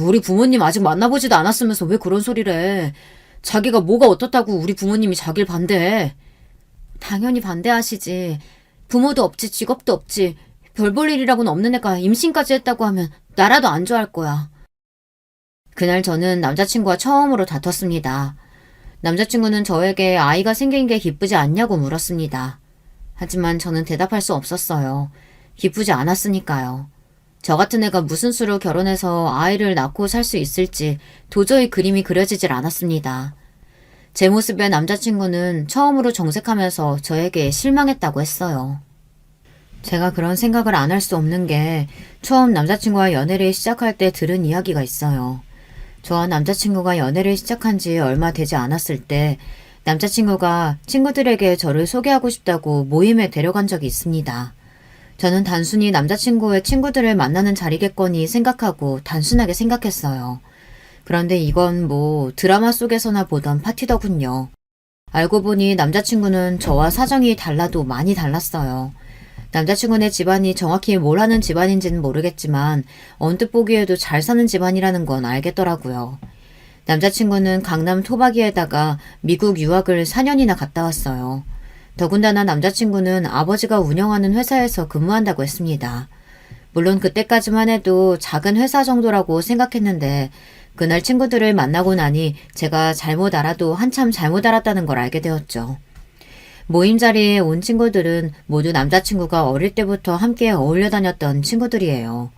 우리 부모님 아직 만나보지도 않았으면서 왜 그런 소리를 해. 자기가 뭐가 어떻다고 우리 부모님이 자길 반대해. 당연히 반대하시지. 부모도 없지 직업도 없지. 별 볼 일이라고는 없는 애가 임신까지 했다고 하면 나라도 안 좋아할 거야. 그날 저는 남자친구와 처음으로 다퉜습니다. 남자친구는 저에게 아이가 생긴 게 기쁘지 않냐고 물었습니다. 하지만 저는 대답할 수 없었어요. 기쁘지 않았으니까요. 저 같은 애가 무슨 수로 결혼해서 아이를 낳고 살 수 있을지 도저히 그림이 그려지질 않았습니다. 제 모습에 남자친구는 처음으로 정색하면서 저에게 실망했다고 했어요. 제가 그런 생각을 안 할 수 없는 게 처음 남자친구와 연애를 시작할 때 들은 이야기가 있어요. 저와 남자친구가 연애를 시작한 지 얼마 되지 않았을 때 남자친구가 친구들에게 저를 소개하고 싶다고 모임에 데려간 적이 있습니다. 저는 단순히 남자친구의 친구들을 만나는 자리겠거니 생각하고 단순하게 생각했어요. 그런데 이건 뭐 드라마 속에서나 보던 파티더군요. 알고 보니 남자친구는 저와 사정이 달라도 많이 달랐어요. 남자친구네 집안이 정확히 뭘 하는 집안인지는 모르겠지만 언뜻 보기에도 잘 사는 집안이라는 건 알겠더라고요. 남자친구는 강남 토박이에다가 미국 유학을 4년이나 갔다 왔어요. 더군다나 남자친구는 아버지가 운영하는 회사에서 근무한다고 했습니다. 물론 그때까지만 해도 작은 회사 정도라고 생각했는데 그날 친구들을 만나고 나니 제가 잘못 알아도 한참 잘못 알았다는 걸 알게 되었죠. 모임 자리에 온 친구들은 모두 남자친구가 어릴 때부터 함께 어울려 다녔던 친구들이에요.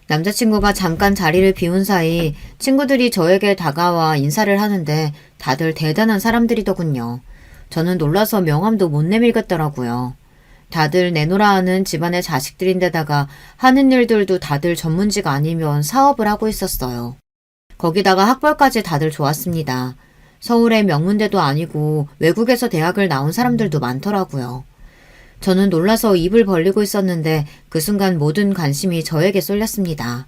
남자친구가 잠깐 자리를 비운 사이 친구들이 저에게 다가와 인사를 하는데 다들 대단한 사람들이더군요. 저는 놀라서 명함도 못 내밀겠더라고요. 다들 내노라 하는 집안의 자식들인데다가 하는 일들도 다들 전문지가 아니면 사업을 하고 있었어요. 거기다가 학벌까지 다들 좋았습니다. 서울의 명문대도 아니고 외국에서 대학을 나온 사람들도 많더라고요. 저는 놀라서 입을 벌리고 있었는데 그 순간 모든 관심이 저에게 쏠렸습니다.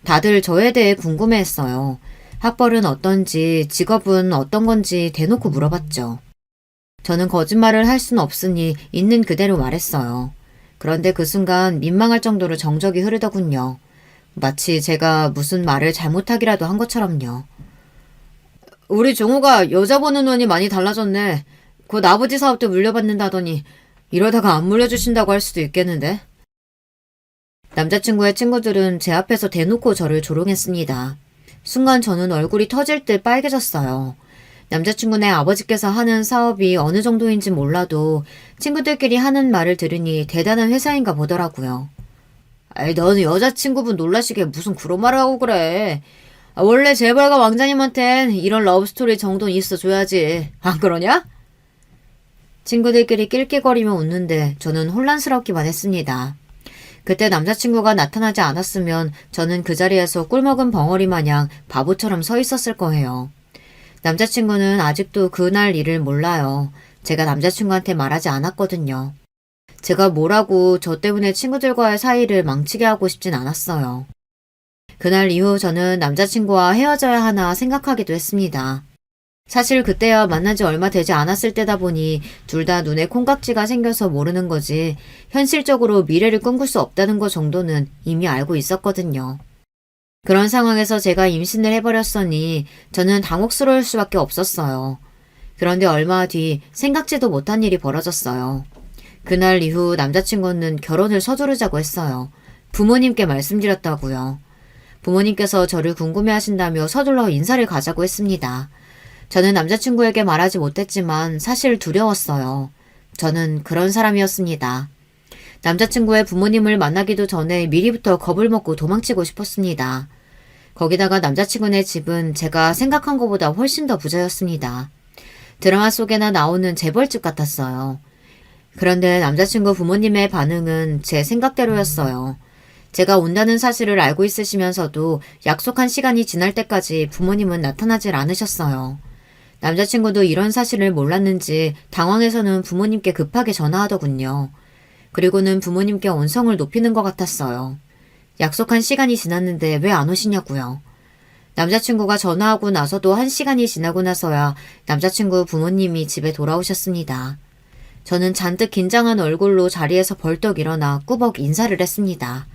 다들 저에 대해 궁금해했어요. 학벌은 어떤지, 직업은 어떤 건지 대놓고 물어봤죠. 저는 거짓말을 할 수는 없으니 있는 그대로 말했어요. 그런데 그 순간 민망할 정도로 정적이 흐르더군요. 마치 제가 무슨 말을 잘못하기라도 한 것처럼요. 우리 종호가 여자 보는 눈이 많이 달라졌네. 곧 아버지 사업도 물려받는다더니 이러다가 안 물려주신다고 할 수도 있겠는데? 남자친구의 친구들은 제 앞에서 대놓고 저를 조롱했습니다. 순간 저는 얼굴이 터질 듯 빨개졌어요. 남자친구네 아버지께서 하는 사업이 어느 정도인지 몰라도 친구들끼리 하는 말을 들으니 대단한 회사인가 보더라고요. 아이, 너는 여자친구분 놀라시게 무슨 그런 말을 하고 그래. 원래 재벌가 왕자님한텐 이런 러브스토리 정도는 있어줘야지. 안 그러냐? 친구들끼리 낄낄거리며 웃는데 저는 혼란스럽기만 했습니다. 그때 남자친구가 나타나지 않았으면 저는 그 자리에서 꿀먹은 벙어리 마냥 바보처럼 서 있었을 거예요. 남자친구는 아직도 그날 일을 몰라요. 제가 남자친구한테 말하지 않았거든요. 제가 뭐라고 저 때문에 친구들과의 사이를 망치게 하고 싶진 않았어요. 그날 이후 저는 남자친구와 헤어져야 하나 생각하기도 했습니다. 사실 그때야 만난 지 얼마 되지 않았을 때다 보니 둘 다 눈에 콩깍지가 생겨서 모르는 거지 현실적으로 미래를 꿈꿀 수 없다는 것 정도는 이미 알고 있었거든요. 그런 상황에서 제가 임신을 해버렸으니 저는 당혹스러울 수밖에 없었어요. 그런데 얼마 뒤 생각지도 못한 일이 벌어졌어요. 그날 이후 남자친구는 결혼을 서두르자고 했어요. 부모님께 말씀드렸다고요. 부모님께서 저를 궁금해하신다며 서둘러 인사를 가자고 했습니다. 저는 남자친구에게 말하지 못했지만 사실 두려웠어요. 저는 그런 사람이었습니다. 남자친구의 부모님을 만나기도 전에 미리부터 겁을 먹고 도망치고 싶었습니다. 거기다가 남자친구네 집은 제가 생각한 것보다 훨씬 더 부자였습니다. 드라마 속에나 나오는 재벌집 같았어요. 그런데 남자친구 부모님의 반응은 제 생각대로였어요. 제가 온다는 사실을 알고 있으시면서도 약속한 시간이 지날 때까지 부모님은 나타나질 않으셨어요. 남자친구도 이런 사실을 몰랐는지 당황해서는 부모님께 급하게 전화하더군요. 그리고는 부모님께 언성을 높이는 것 같았어요. 약속한 시간이 지났는데 왜 안 오시냐고요. 남자친구가 전화하고 나서도 1시간이 지나고 나서야 남자친구 부모님이 집에 돌아오셨습니다. 저는 잔뜩 긴장한 얼굴로 자리에서 벌떡 일어나 꾸벅 인사를 했습니다.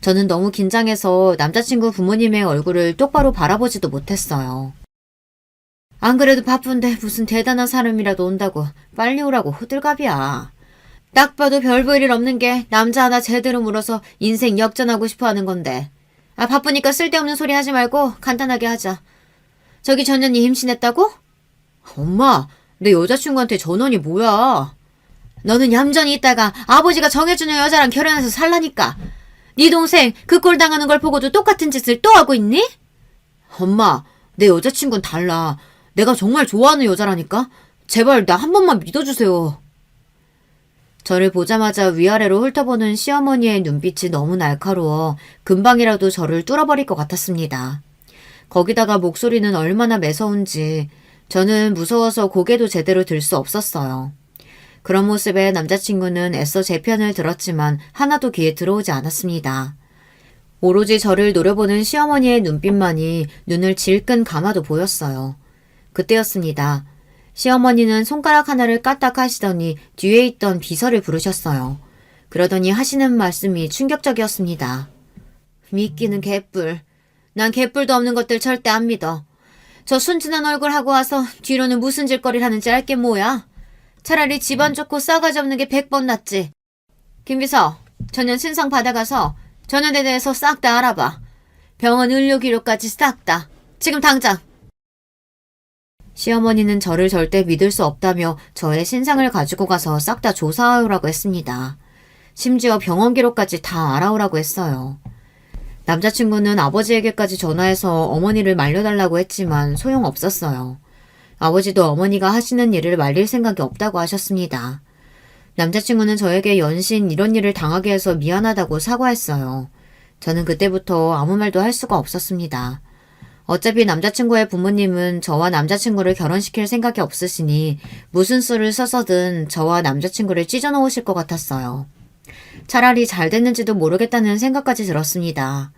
저는 너무 긴장해서 남자친구 부모님의 얼굴을 똑바로 바라보지도 못했어요. 안 그래도 바쁜데 무슨 대단한 사람이라도 온다고 빨리 오라고 호들갑이야. 딱 봐도 별 볼 일 없는 게 남자 하나 제대로 물어서 인생 역전하고 싶어 하는 건데. 바쁘니까 쓸데없는 소리 하지 말고 간단하게 하자. 저기 전현이 임신했다고? 엄마, 내 여자친구한테 전원이 뭐야? 너는 얌전히 있다가 아버지가 정해주는 여자랑 결혼해서 살라니까. 네 동생 그 꼴 당하는 걸 보고도 똑같은 짓을 또 하고 있니? 엄마, 내 여자친구는 달라. 내가 정말 좋아하는 여자라니까? 제발 나 한 번만 믿어주세요. 저를 보자마자 위아래로 훑어보는 시어머니의 눈빛이 너무 날카로워 금방이라도 저를 뚫어버릴 것 같았습니다. 거기다가 목소리는 얼마나 매서운지 저는 무서워서 고개도 제대로 들 수 없었어요. 그런 모습에 남자친구는 애써 제 편을 들었지만 하나도 귀에 들어오지 않았습니다. 오로지 저를 노려보는 시어머니의 눈빛만이 눈을 질끈 감아도 보였어요. 그때였습니다. 시어머니는 손가락 하나를 까딱 하시더니 뒤에 있던 비서를 부르셨어요. 그러더니 하시는 말씀이 충격적이었습니다. 믿기는 개뿔. 난 개뿔도 없는 것들 절대 안 믿어. 저 순진한 얼굴 하고 와서 뒤로는 무슨 짓거리를 하는지 알게 뭐야. 차라리 집안 좋고 싸가지 없는 게 100번 낫지. 김비서, 전년 신상 받아가서 전년에 대해서 싹 다 알아봐. 병원 의료기록까지 싹 다. 지금 당장. 시어머니는 저를 절대 믿을 수 없다며 저의 신상을 가지고 가서 싹 다 조사하라고 했습니다. 심지어 병원 기록까지 다 알아오라고 했어요. 남자친구는 아버지에게까지 전화해서 어머니를 말려달라고 했지만 소용없었어요. 아버지도 어머니가 하시는 일을 말릴 생각이 없다고 하셨습니다. 남자친구는 저에게 연신 이런 일을 당하게 해서 미안하다고 사과했어요. 저는 그때부터 아무 말도 할 수가 없었습니다. 어차피 남자친구의 부모님은 저와 남자친구를 결혼시킬 생각이 없으시니 무슨 수를 써서든 저와 남자친구를 찢어놓으실 것 같았어요. 차라리 잘 됐는지도 모르겠다는 생각까지 들었습니다.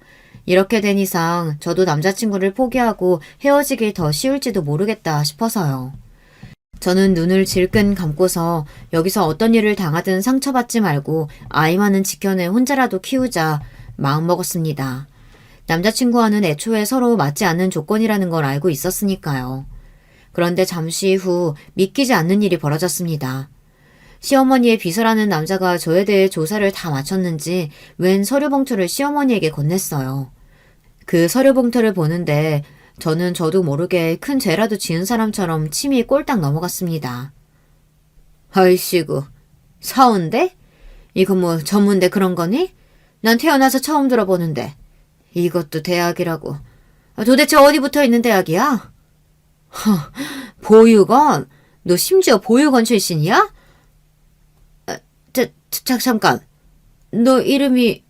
이렇게 된 이상 저도 남자친구를 포기하고 헤어지기 더 쉬울지도 모르겠다 싶어서요. 저는 눈을 질끈 감고서 여기서 어떤 일을 당하든 상처받지 말고 아이만은 지켜내 혼자라도 키우자 마음먹었습니다. 남자친구와는 애초에 서로 맞지 않는 조건이라는 걸 알고 있었으니까요. 그런데 잠시 후 믿기지 않는 일이 벌어졌습니다. 시어머니의 비서라는 남자가 저에 대해 조사를 다 마쳤는지 웬 서류 봉투를 시어머니에게 건넸어요. 그 서류 봉투를 보는데 저도 모르게 큰 죄라도 지은 사람처럼 침이 꼴딱 넘어갔습니다. 아이씨구, 사온대? 이거 뭐 전문대 그런 거니? 난 태어나서 처음 들어보는데. 이것도 대학이라고. 도대체 어디 붙어 있는 대학이야? 보육원? 너 심지어 보육원 출신이야? 잠깐. 너 이름이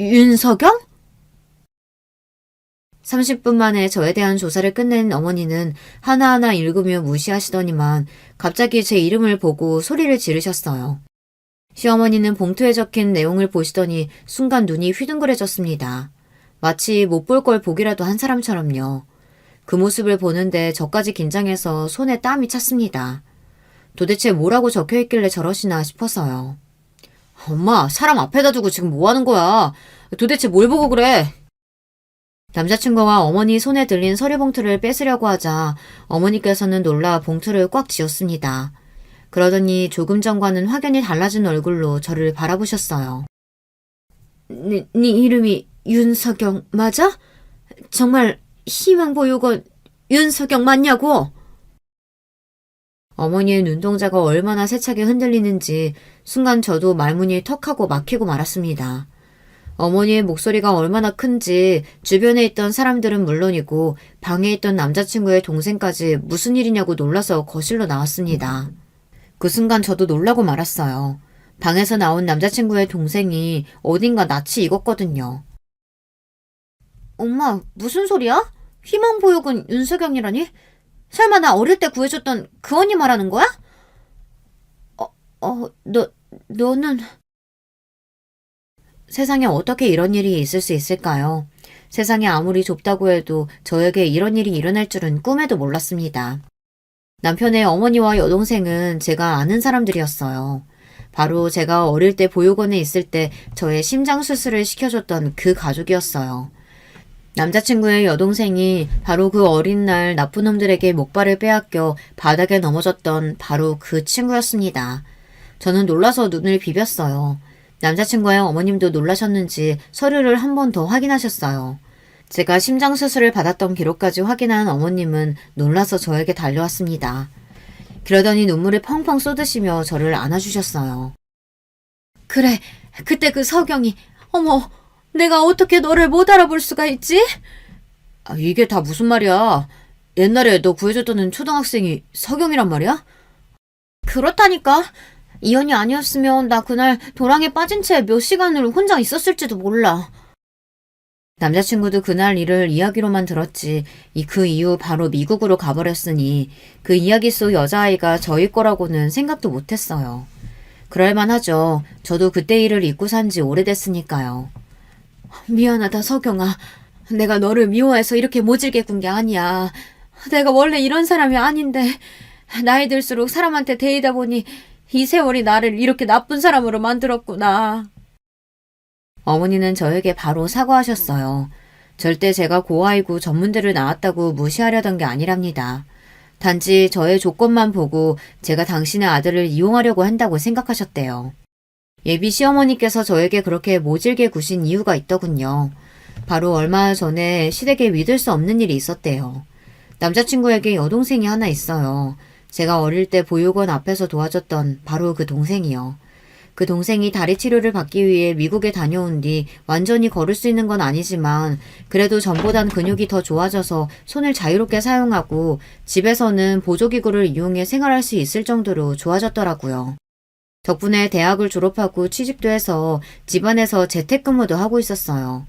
윤석영? 30분 만에 저에 대한 조사를 끝낸 어머니는 하나하나 읽으며 무시하시더니만 갑자기 제 이름을 보고 소리를 지르셨어요. 시어머니는 봉투에 적힌 내용을 보시더니 순간 눈이 휘둥그레졌습니다. 마치 못 볼 걸 보기라도 한 사람처럼요. 그 모습을 보는데 저까지 긴장해서 손에 땀이 찼습니다. 도대체 뭐라고 적혀있길래 저러시나 싶어서요. 엄마, 사람 앞에다 두고 지금 뭐 하는 거야? 도대체 뭘 보고 그래? 남자친구와 어머니 손에 들린 서류 봉투를 뺏으려고 하자 어머니께서는 놀라 봉투를 꽉 쥐었습니다. 그러더니 조금 전과는 확연히 달라진 얼굴로 저를 바라보셨어요. 네 이름이 윤석영 맞아? 정말 희망보육원 윤석영 맞냐고? 어머니의 눈동자가 얼마나 세차게 흔들리는지 순간 저도 말문이 턱하고 막히고 말았습니다. 어머니의 목소리가 얼마나 큰지 주변에 있던 사람들은 물론이고 방에 있던 남자친구의 동생까지 무슨 일이냐고 놀라서 거실로 나왔습니다. 그 순간 저도 놀라고 말았어요. 방에서 나온 남자친구의 동생이 어딘가 낯이 익었거든요. 엄마, 무슨 소리야? 희망보육은 윤석영이라니? 설마 나 어릴 때 구해줬던 그 언니 말하는 거야? 너는... 세상에 어떻게 이런 일이 있을 수 있을까요? 세상이 아무리 좁다고 해도 저에게 이런 일이 일어날 줄은 꿈에도 몰랐습니다. 남편의 어머니와 여동생은 제가 아는 사람들이었어요. 바로 제가 어릴 때 보육원에 있을 때 저의 심장 수술을 시켜줬던 그 가족이었어요. 남자친구의 여동생이 바로 그 어린 날 나쁜 놈들에게 목발을 빼앗겨 바닥에 넘어졌던 바로 그 친구였습니다. 저는 놀라서 눈을 비볐어요. 남자친구의 어머님도 놀라셨는지 서류를 한 번 더 확인하셨어요. 제가 심장 수술을 받았던 기록까지 확인한 어머님은 놀라서 저에게 달려왔습니다. 그러더니 눈물을 펑펑 쏟으시며 저를 안아주셨어요. 그래, 그때 그 석영이, 어머, 내가 어떻게 너를 못 알아볼 수가 있지? 이게 다 무슨 말이야? 옛날에 너 구해줬던 초등학생이 석영이란 말이야? 그렇다니까. 이현이 아니었으면 나 그날 도랑에 빠진 채 몇 시간을 혼자 있었을지도 몰라. 남자친구도 그날 일을 이야기로만 들었지 그 이후 바로 미국으로 가버렸으니 그 이야기 속 여자아이가 저일 거라고는 생각도 못했어요. 그럴만하죠. 저도 그때 일을 잊고 산 지 오래됐으니까요. 미안하다 석영아. 내가 너를 미워해서 이렇게 모질게 군 게 아니야. 내가 원래 이런 사람이 아닌데 나이 들수록 사람한테 데이다 보니 이 세월이 나를 이렇게 나쁜 사람으로 만들었구나. 어머니는 저에게 바로 사과하셨어요. 절대 제가 고아이고 전문대를 나왔다고 무시하려던 게 아니랍니다. 단지 저의 조건만 보고 제가 당신의 아들을 이용하려고 한다고 생각하셨대요. 예비 시어머니께서 저에게 그렇게 모질게 구신 이유가 있더군요. 바로 얼마 전에 시댁에 믿을 수 없는 일이 있었대요. 남자친구에게 여동생이 하나 있어요. 제가 어릴 때 보육원 앞에서 도와줬던 바로 그 동생이요. 그 동생이 다리 치료를 받기 위해 미국에 다녀온 뒤 완전히 걸을 수 있는 건 아니지만 그래도 전보단 근육이 더 좋아져서 손을 자유롭게 사용하고 집에서는 보조기구를 이용해 생활할 수 있을 정도로 좋아졌더라고요. 덕분에 대학을 졸업하고 취직도 해서 집안에서 재택근무도 하고 있었어요.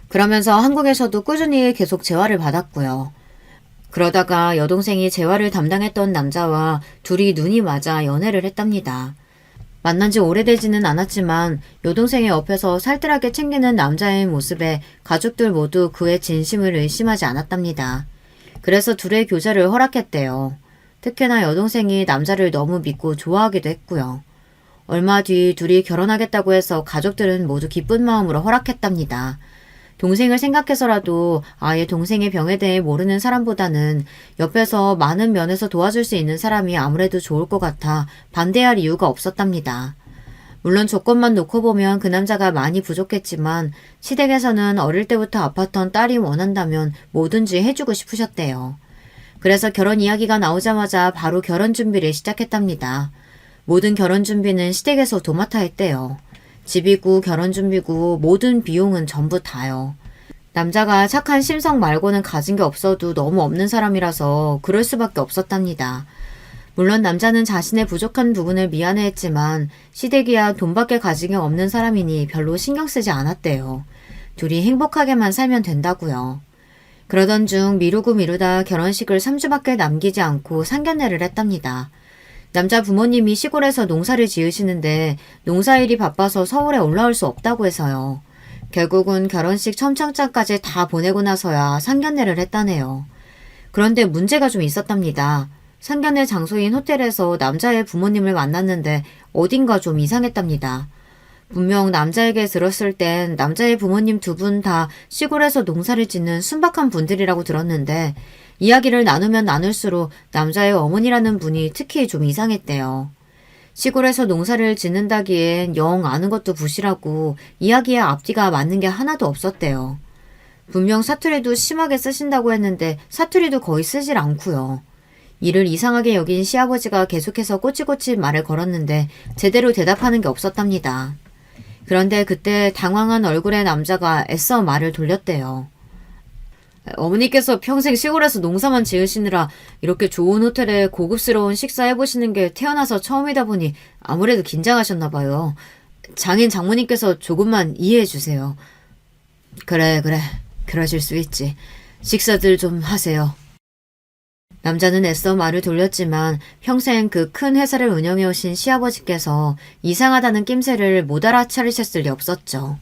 그러면서 한국에서도 꾸준히 계속 재활을 받았고요. 그러다가 여동생이 재활을 담당했던 남자와 둘이 눈이 맞아 연애를 했답니다. 만난 지 오래되지는 않았지만 여동생의 옆에서 살뜰하게 챙기는 남자의 모습에 가족들 모두 그의 진심을 의심하지 않았답니다. 그래서 둘의 교제를 허락했대요. 특히나 여동생이 남자를 너무 믿고 좋아하기도 했고요. 얼마 뒤 둘이 결혼하겠다고 해서 가족들은 모두 기쁜 마음으로 허락했답니다. 동생을 생각해서라도 아예 동생의 병에 대해 모르는 사람보다는 옆에서 많은 면에서 도와줄 수 있는 사람이 아무래도 좋을 것 같아 반대할 이유가 없었답니다. 물론 조건만 놓고 보면 그 남자가 많이 부족했지만 시댁에서는 어릴 때부터 아팠던 딸이 원한다면 뭐든지 해주고 싶으셨대요. 그래서 결혼 이야기가 나오자마자 바로 결혼 준비를 시작했답니다. 모든 결혼 준비는 시댁에서 도맡아 했대요. 집이고 결혼 준비고 모든 비용은 전부 다요. 남자가 착한 심성 말고는 가진 게 없어도 너무 없는 사람이라서 그럴 수밖에 없었답니다. 물론 남자는 자신의 부족한 부분을 미안해했지만 시댁이야 돈밖에 가진 게 없는 사람이니 별로 신경 쓰지 않았대요. 둘이 행복하게만 살면 된다고요. 그러던 중 미루고 미루다 결혼식을 3주밖에 남기지 않고 상견례를 했답니다. 남자 부모님이 시골에서 농사를 지으시는데 농사일이 바빠서 서울에 올라올 수 없다고 해서요. 결국은 결혼식 첨창장까지 다 보내고 나서야 상견례를 했다네요. 그런데 문제가 좀 있었답니다. 상견례 장소인 호텔에서 남자의 부모님을 만났는데 어딘가 좀 이상했답니다. 분명 남자에게 들었을 땐 남자의 부모님 두 분 다 시골에서 농사를 짓는 순박한 분들이라고 들었는데 이야기를 나누면 나눌수록 남자의 어머니라는 분이 특히 좀 이상했대요. 시골에서 농사를 짓는다기엔 영 아는 것도 부실하고 이야기의 앞뒤가 맞는 게 하나도 없었대요. 분명 사투리도 심하게 쓰신다고 했는데 사투리도 거의 쓰질 않고요. 이를 이상하게 여긴 시아버지가 계속해서 꼬치꼬치 말을 걸었는데 제대로 대답하는 게 없었답니다. 그런데 그때 당황한 얼굴의 남자가 애써 말을 돌렸대요. 어머니께서 평생 시골에서 농사만 지으시느라 이렇게 좋은 호텔에 고급스러운 식사 해보시는 게 태어나서 처음이다 보니 아무래도 긴장하셨나 봐요. 장인 장모님께서 조금만 이해해 주세요. 그래. 그러실 수 있지. 식사들 좀 하세요. 남자는 애써 말을 돌렸지만 평생 그 큰 회사를 운영해 오신 시아버지께서 이상하다는 낌새를 못 알아차리셨을 리 없었죠.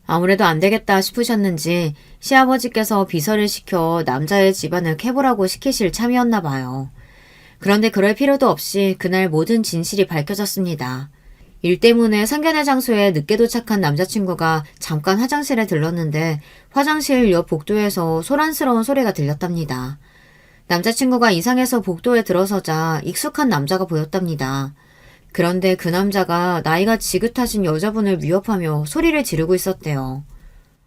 아무래도 안 되겠다 싶으셨는지 시아버지께서 비서를 시켜 남자의 집안을 캐보라고 시키실 참이었나 봐요. 그런데 그럴 필요도 없이 그날 모든 진실이 밝혀졌습니다. 일 때문에 상견례 장소에 늦게 도착한 남자친구가 잠깐 화장실에 들렀는데 화장실 옆 복도에서 소란스러운 소리가 들렸답니다. 남자친구가 이상해서 복도에 들어서자 익숙한 남자가 보였답니다. 그런데 그 남자가 나이가 지긋하신 여자분을 위협하며 소리를 지르고 있었대요.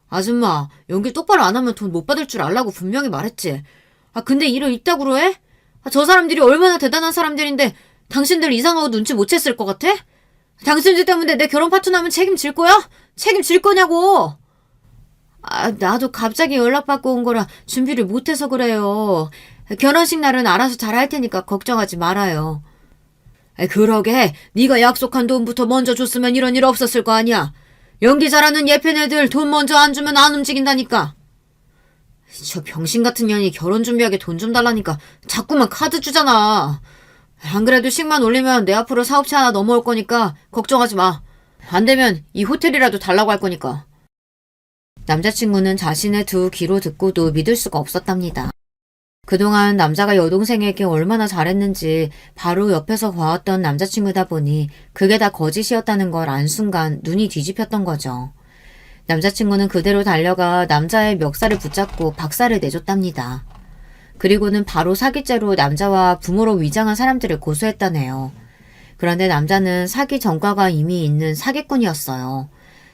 아줌마, 연기 똑바로 안 하면 돈 못 받을 줄 알라고 분명히 말했지. 근데 일을 이따구로 해? 저 사람들이 얼마나 대단한 사람들인데 당신들 이상하고 눈치 못 챘을 것 같아? 당신들 때문에 내 결혼 파토나면 책임질 거야? 책임질 거냐고! 나도 갑자기 연락받고 온 거라 준비를 못해서 그래요. 결혼식 날은 알아서 잘 할 테니까 걱정하지 말아요. 그러게 네가 약속한 돈부터 먼저 줬으면 이런 일 없었을 거 아니야. 연기 잘하는 예쁜 애들 돈 먼저 안 주면 안 움직인다니까. 저 병신 같은 년이 결혼 준비하게 돈 좀 달라니까 자꾸만 카드 주잖아. 안 그래도 식만 올리면 내 앞으로 사업체 하나 넘어올 거니까 걱정하지 마. 안 되면 이 호텔이라도 달라고 할 거니까. 남자친구는 자신의 두 귀로 듣고도 믿을 수가 없었답니다. 그동안 남자가 여동생에게 얼마나 잘했는지 바로 옆에서 봐왔던 남자친구다 보니 그게 다 거짓이었다는 걸 안 순간 눈이 뒤집혔던 거죠. 남자친구는 그대로 달려가 남자의 멱살을 붙잡고 박살을 내줬답니다. 그리고는 바로 사기죄로 남자와 부모로 위장한 사람들을 고소했다네요. 그런데 남자는 사기 전과가 이미 있는 사기꾼이었어요.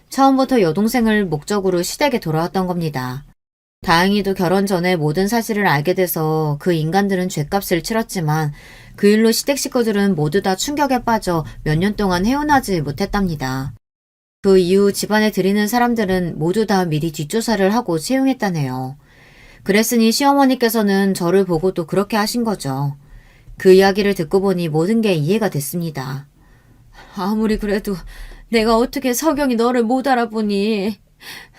처음부터 여동생을 목적으로 시댁에 돌아왔던 겁니다. 다행히도 결혼 전에 모든 사실을 알게 돼서 그 인간들은 죗값을 치렀지만 그 일로 시댁 식구들은 모두 다 충격에 빠져 몇 년 동안 헤어나지 못했답니다. 그 이후 집안에 들이는 사람들은 모두 다 미리 뒷조사를 하고 채용했다네요. 그랬으니 시어머니께서는 저를 보고도 그렇게 하신 거죠. 그 이야기를 듣고 보니 모든 게 이해가 됐습니다. 아무리 그래도 내가 어떻게 석영이 너를 못 알아보니.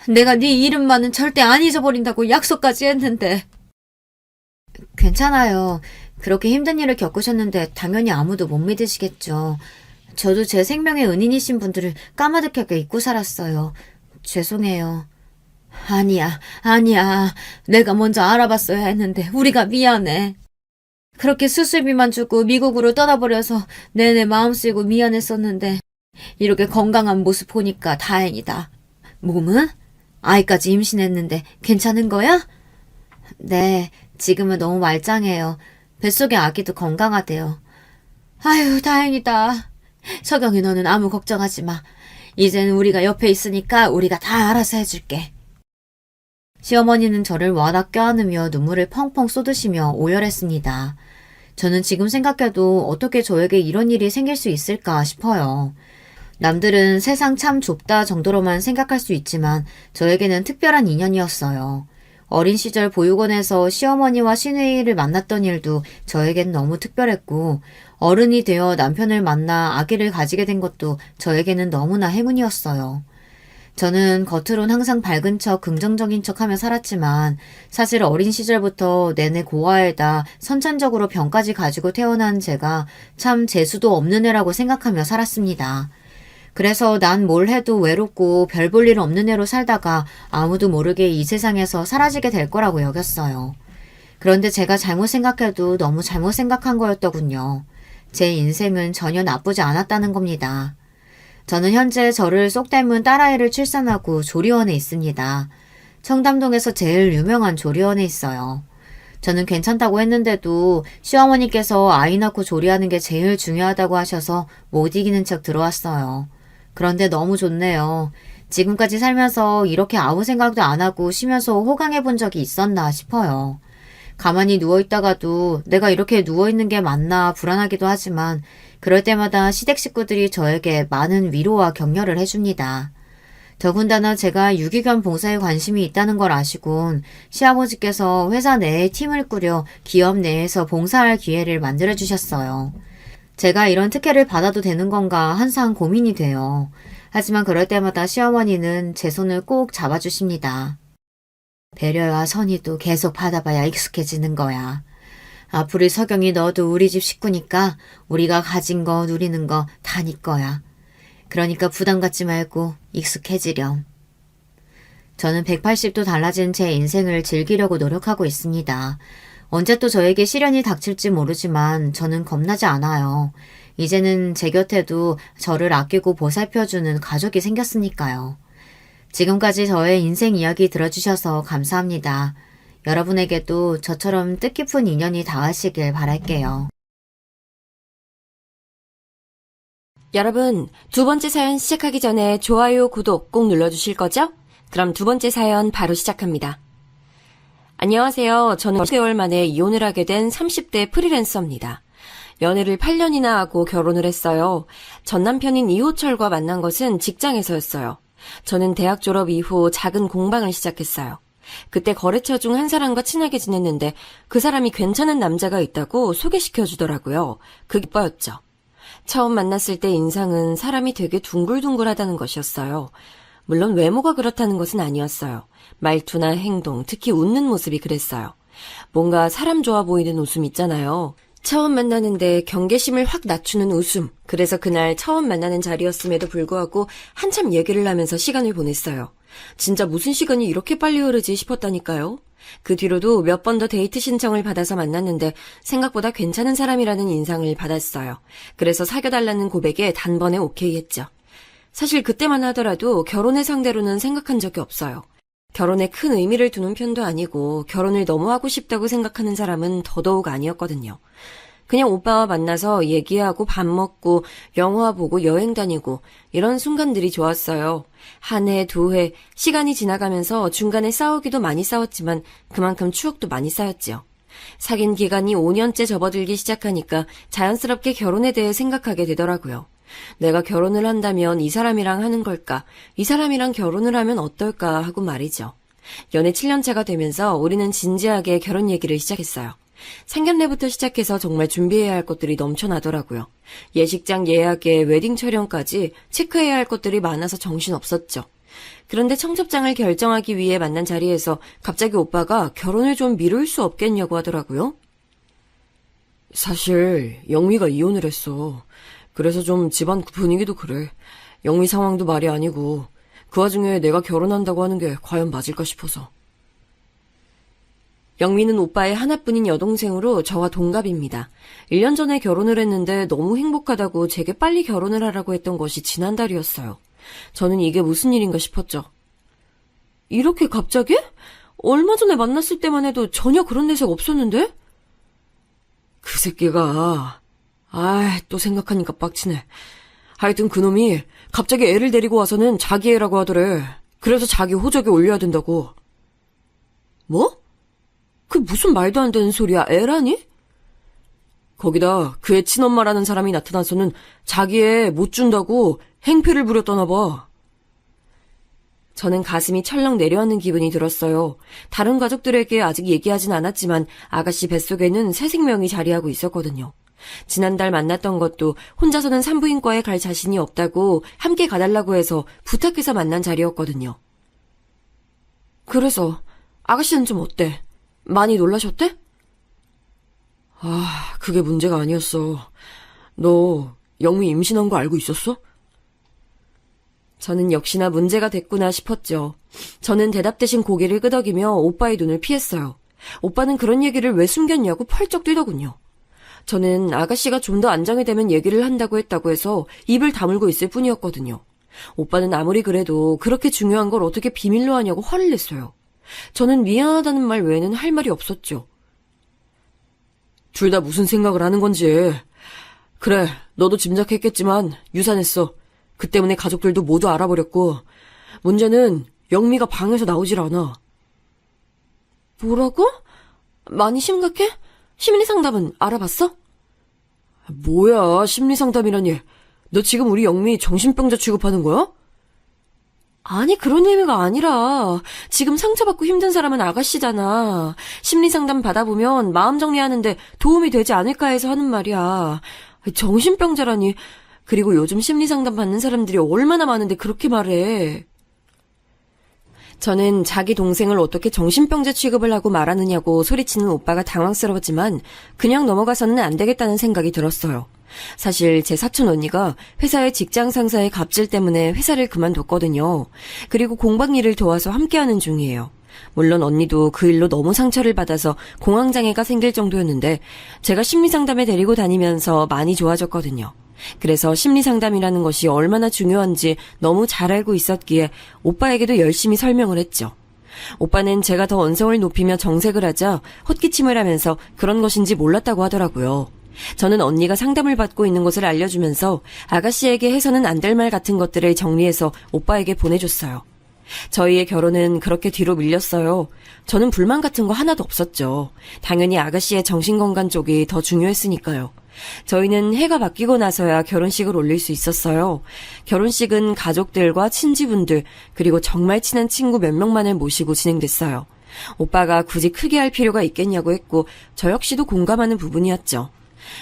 내가 네 이름만은 절대 안 잊어버린다고 약속까지 했는데. 괜찮아요. 그렇게 힘든 일을 겪으셨는데 당연히 아무도 못 믿으시겠죠. 저도 제 생명의 은인이신 분들을 까마득하게 잊고 살았어요. 죄송해요. 아니야. 내가 먼저 알아봤어야 했는데 우리가 미안해. 그렇게 수술비만 주고 미국으로 떠나버려서 내내 마음 쓰이고 미안했었는데 이렇게 건강한 모습 보니까 다행이다. 몸은? 아이까지 임신했는데 괜찮은 거야? 네, 지금은 너무 말짱해요. 뱃속의 아기도 건강하대요. 아유, 다행이다. 석영이 너는 아무 걱정하지 마. 이젠 우리가 옆에 있으니까 우리가 다 알아서 해줄게. 시어머니는 저를 워낙 껴안으며 눈물을 펑펑 쏟으시며 오열했습니다. 저는 지금 생각해도 어떻게 저에게 이런 일이 생길 수 있을까 싶어요. 남들은 세상 참 좁다 정도로만 생각할 수 있지만 저에게는 특별한 인연이었어요. 어린 시절 보육원에서 시어머니와 시누이를 만났던 일도 저에겐 너무 특별했고 어른이 되어 남편을 만나 아기를 가지게 된 것도 저에게는 너무나 행운이었어요. 저는 겉으론 항상 밝은 척 긍정적인 척하며 살았지만 사실 어린 시절부터 내내 고아에다 선천적으로 병까지 가지고 태어난 제가 참 재수도 없는 애라고 생각하며 살았습니다. 그래서 난 뭘 해도 외롭고 별 볼 일 없는 애로 살다가 아무도 모르게 이 세상에서 사라지게 될 거라고 여겼어요. 그런데 제가 잘못 생각해도 너무 잘못 생각한 거였더군요. 제 인생은 전혀 나쁘지 않았다는 겁니다. 저는 현재 저를 쏙 닮은 딸아이를 출산하고 조리원에 있습니다. 청담동에서 제일 유명한 조리원에 있어요. 저는 괜찮다고 했는데도 시어머니께서 아이 낳고 조리하는 게 제일 중요하다고 하셔서 못 이기는 척 들어왔어요. 그런데 너무 좋네요. 지금까지 살면서 이렇게 아무 생각도 안 하고 쉬면서 호강해 본 적이 있었나 싶어요. 가만히 누워있다가도 내가 이렇게 누워있는 게 맞나 불안하기도 하지만 그럴 때마다 시댁 식구들이 저에게 많은 위로와 격려를 해줍니다. 더군다나 제가 유기견 봉사에 관심이 있다는 걸 아시곤 시아버지께서 회사 내에 팀을 꾸려 기업 내에서 봉사할 기회를 만들어주셨어요. 제가 이런 특혜를 받아도 되는 건가 항상 고민이 돼요. 하지만 그럴 때마다 시어머니는 제 손을 꼭 잡아주십니다. 배려와 선의도 계속 받아봐야 익숙해지는 거야. 앞으로 석영이 너도 우리 집 식구니까 우리가 가진 거 누리는 거 다 네 거야. 그러니까 부담 갖지 말고 익숙해지렴. 저는 180도 달라진 제 인생을 즐기려고 노력하고 있습니다. 언제 또 저에게 시련이 닥칠지 모르지만 저는 겁나지 않아요. 이제는 제 곁에도 저를 아끼고 보살펴주는 가족이 생겼으니까요. 지금까지 저의 인생 이야기 들어주셔서 감사합니다. 여러분에게도 저처럼 뜻깊은 인연이 닿으시길 바랄게요. 여러분, 두 번째 사연 시작하기 전에 좋아요, 구독 꼭 눌러주실 거죠? 그럼 두 번째 사연 바로 시작합니다. 안녕하세요. 저는 6개월 만에 이혼을 하게 된 30대 프리랜서입니다. 연애를 8년이나 하고 결혼을 했어요. 전 남편인 이호철과 만난 것은 직장에서였어요. 저는 대학 졸업 이후 작은 공방을 시작했어요. 그때 거래처 중 한 사람과 친하게 지냈는데 그 사람이 괜찮은 남자가 있다고 소개시켜주더라고요. 그게 오빠였죠. 처음 만났을 때 인상은 사람이 되게 둥글둥글하다는 것이었어요. 물론 외모가 그렇다는 것은 아니었어요. 말투나 행동, 특히 웃는 모습이 그랬어요. 뭔가 사람 좋아 보이는 웃음 있잖아요. 처음 만나는데 경계심을 확 낮추는 웃음. 그래서 그날 처음 만나는 자리였음에도 불구하고 한참 얘기를 하면서 시간을 보냈어요. 진짜 무슨 시간이 이렇게 빨리 흐르지 싶었다니까요. 그 뒤로도 몇 번 더 데이트 신청을 받아서 만났는데 생각보다 괜찮은 사람이라는 인상을 받았어요. 그래서 사귀어달라는 고백에 단번에 오케이 했죠. 사실 그때만 하더라도 결혼을 상대로는 생각한 적이 없어요. 결혼에 큰 의미를 두는 편도 아니고 결혼을 너무 하고 싶다고 생각하는 사람은 더더욱 아니었거든요. 그냥 오빠와 만나서 얘기하고 밥 먹고 영화 보고 여행 다니고 이런 순간들이 좋았어요. 한 해, 두 해, 시간이 지나가면서 중간에 싸우기도 많이 싸웠지만 그만큼 추억도 많이 쌓였죠. 사귄 기간이 5년째 접어들기 시작하니까 자연스럽게 결혼에 대해 생각하게 되더라고요. 내가 결혼을 한다면 이 사람이랑 하는 걸까? 이 사람이랑 결혼을 하면 어떨까? 하고 말이죠. 연애 7년차가 되면서 우리는 진지하게 결혼 얘기를 시작했어요. 상견례부터 시작해서 정말 준비해야 할 것들이 넘쳐나더라고요. 예식장 예약에 웨딩 촬영까지 체크해야 할 것들이 많아서 정신없었죠. 그런데 청첩장을 결정하기 위해 만난 자리에서 갑자기 오빠가 결혼을 좀 미룰 수 없겠냐고 하더라고요. 사실 영미가 이혼을 했어. 그래서 좀 집안 분위기도 그래. 영미 상황도 말이 아니고 그 와중에 내가 결혼한다고 하는 게 과연 맞을까 싶어서. 영미는 오빠의 하나뿐인 여동생으로 저와 동갑입니다. 1년 전에 결혼을 했는데 너무 행복하다고 제게 빨리 결혼을 하라고 했던 것이 지난달이었어요. 저는 이게 무슨 일인가 싶었죠. 이렇게 갑자기? 얼마 전에 만났을 때만 해도 전혀 그런 내색 없었는데? 그 새끼가... 또 생각하니까 빡치네. 하여튼 그놈이 갑자기 애를 데리고 와서는 자기 애라고 하더래. 그래서 자기 호적에 올려야 된다고. 뭐? 그 무슨 말도 안 되는 소리야, 애라니? 거기다 그의 친엄마라는 사람이 나타나서는 자기 애 못 준다고 행패를 부렸다나 봐. 저는 가슴이 철렁 내려앉는 기분이 들었어요. 다른 가족들에게 아직 얘기하진 않았지만 아가씨 뱃속에는 새 생명이 자리하고 있었거든요. 지난달 만났던 것도 혼자서는 산부인과에 갈 자신이 없다고 함께 가달라고 해서 부탁해서 만난 자리였거든요. 그래서 아가씨는 좀 어때? 많이 놀라셨대? 그게 문제가 아니었어. 너 영미 임신한 거 알고 있었어? 저는 역시나 문제가 됐구나 싶었죠. 저는 대답 대신 고개를 끄덕이며 오빠의 눈을 피했어요. 오빠는 그런 얘기를 왜 숨겼냐고 펄쩍 뛰더군요. 저는 아가씨가 좀 더 안정이 되면 얘기를 한다고 했다고 해서 입을 다물고 있을 뿐이었거든요. 오빠는 아무리 그래도 그렇게 중요한 걸 어떻게 비밀로 하냐고 화를 냈어요. 저는 미안하다는 말 외에는 할 말이 없었죠. 둘 다 무슨 생각을 하는 건지. 그래, 너도 짐작했겠지만 유산했어. 그 때문에 가족들도 모두 알아버렸고 문제는 영미가 방에서 나오질 않아. 뭐라고? 많이 심각해? 심리상담은 알아봤어? 뭐야, 심리상담이라니. 너 지금 우리 영미 정신병자 취급하는 거야? 아니, 그런 의미가 아니라 지금 상처받고 힘든 사람은 아가씨잖아. 심리상담 받아보면 마음 정리하는데 도움이 되지 않을까 해서 하는 말이야. 정신병자라니. 그리고 요즘 심리상담 받는 사람들이 얼마나 많은데 그렇게 말해. 저는 자기 동생을 어떻게 정신병자 취급을 하고 말하느냐고 소리치는 오빠가 당황스러웠지만 그냥 넘어가서는 안 되겠다는 생각이 들었어요. 사실 제 사촌 언니가 회사의 직장 상사의 갑질 때문에 회사를 그만뒀거든요. 그리고 공방 일을 도와서 함께하는 중이에요. 물론 언니도 그 일로 너무 상처를 받아서 공황장애가 생길 정도였는데 제가 심리상담에 데리고 다니면서 많이 좋아졌거든요. 그래서 심리상담이라는 것이 얼마나 중요한지 너무 잘 알고 있었기에 오빠에게도 열심히 설명을 했죠. 오빠는 제가 더 언성을 높이며 정색을 하자 헛기침을 하면서 그런 것인지 몰랐다고 하더라고요. 저는 언니가 상담을 받고 있는 것을 알려주면서 아가씨에게 해서는 안 될 말 같은 것들을 정리해서 오빠에게 보내줬어요. 저희의 결혼은 그렇게 뒤로 밀렸어요. 저는 불만 같은 거 하나도 없었죠. 당연히 아가씨의 정신건강 쪽이 더 중요했으니까요. 저희는 해가 바뀌고 나서야 결혼식을 올릴 수 있었어요. 결혼식은 가족들과 친지분들 그리고 정말 친한 친구 몇 명만을 모시고 진행됐어요. 오빠가 굳이 크게 할 필요가 있겠냐고 했고 저 역시도 공감하는 부분이었죠.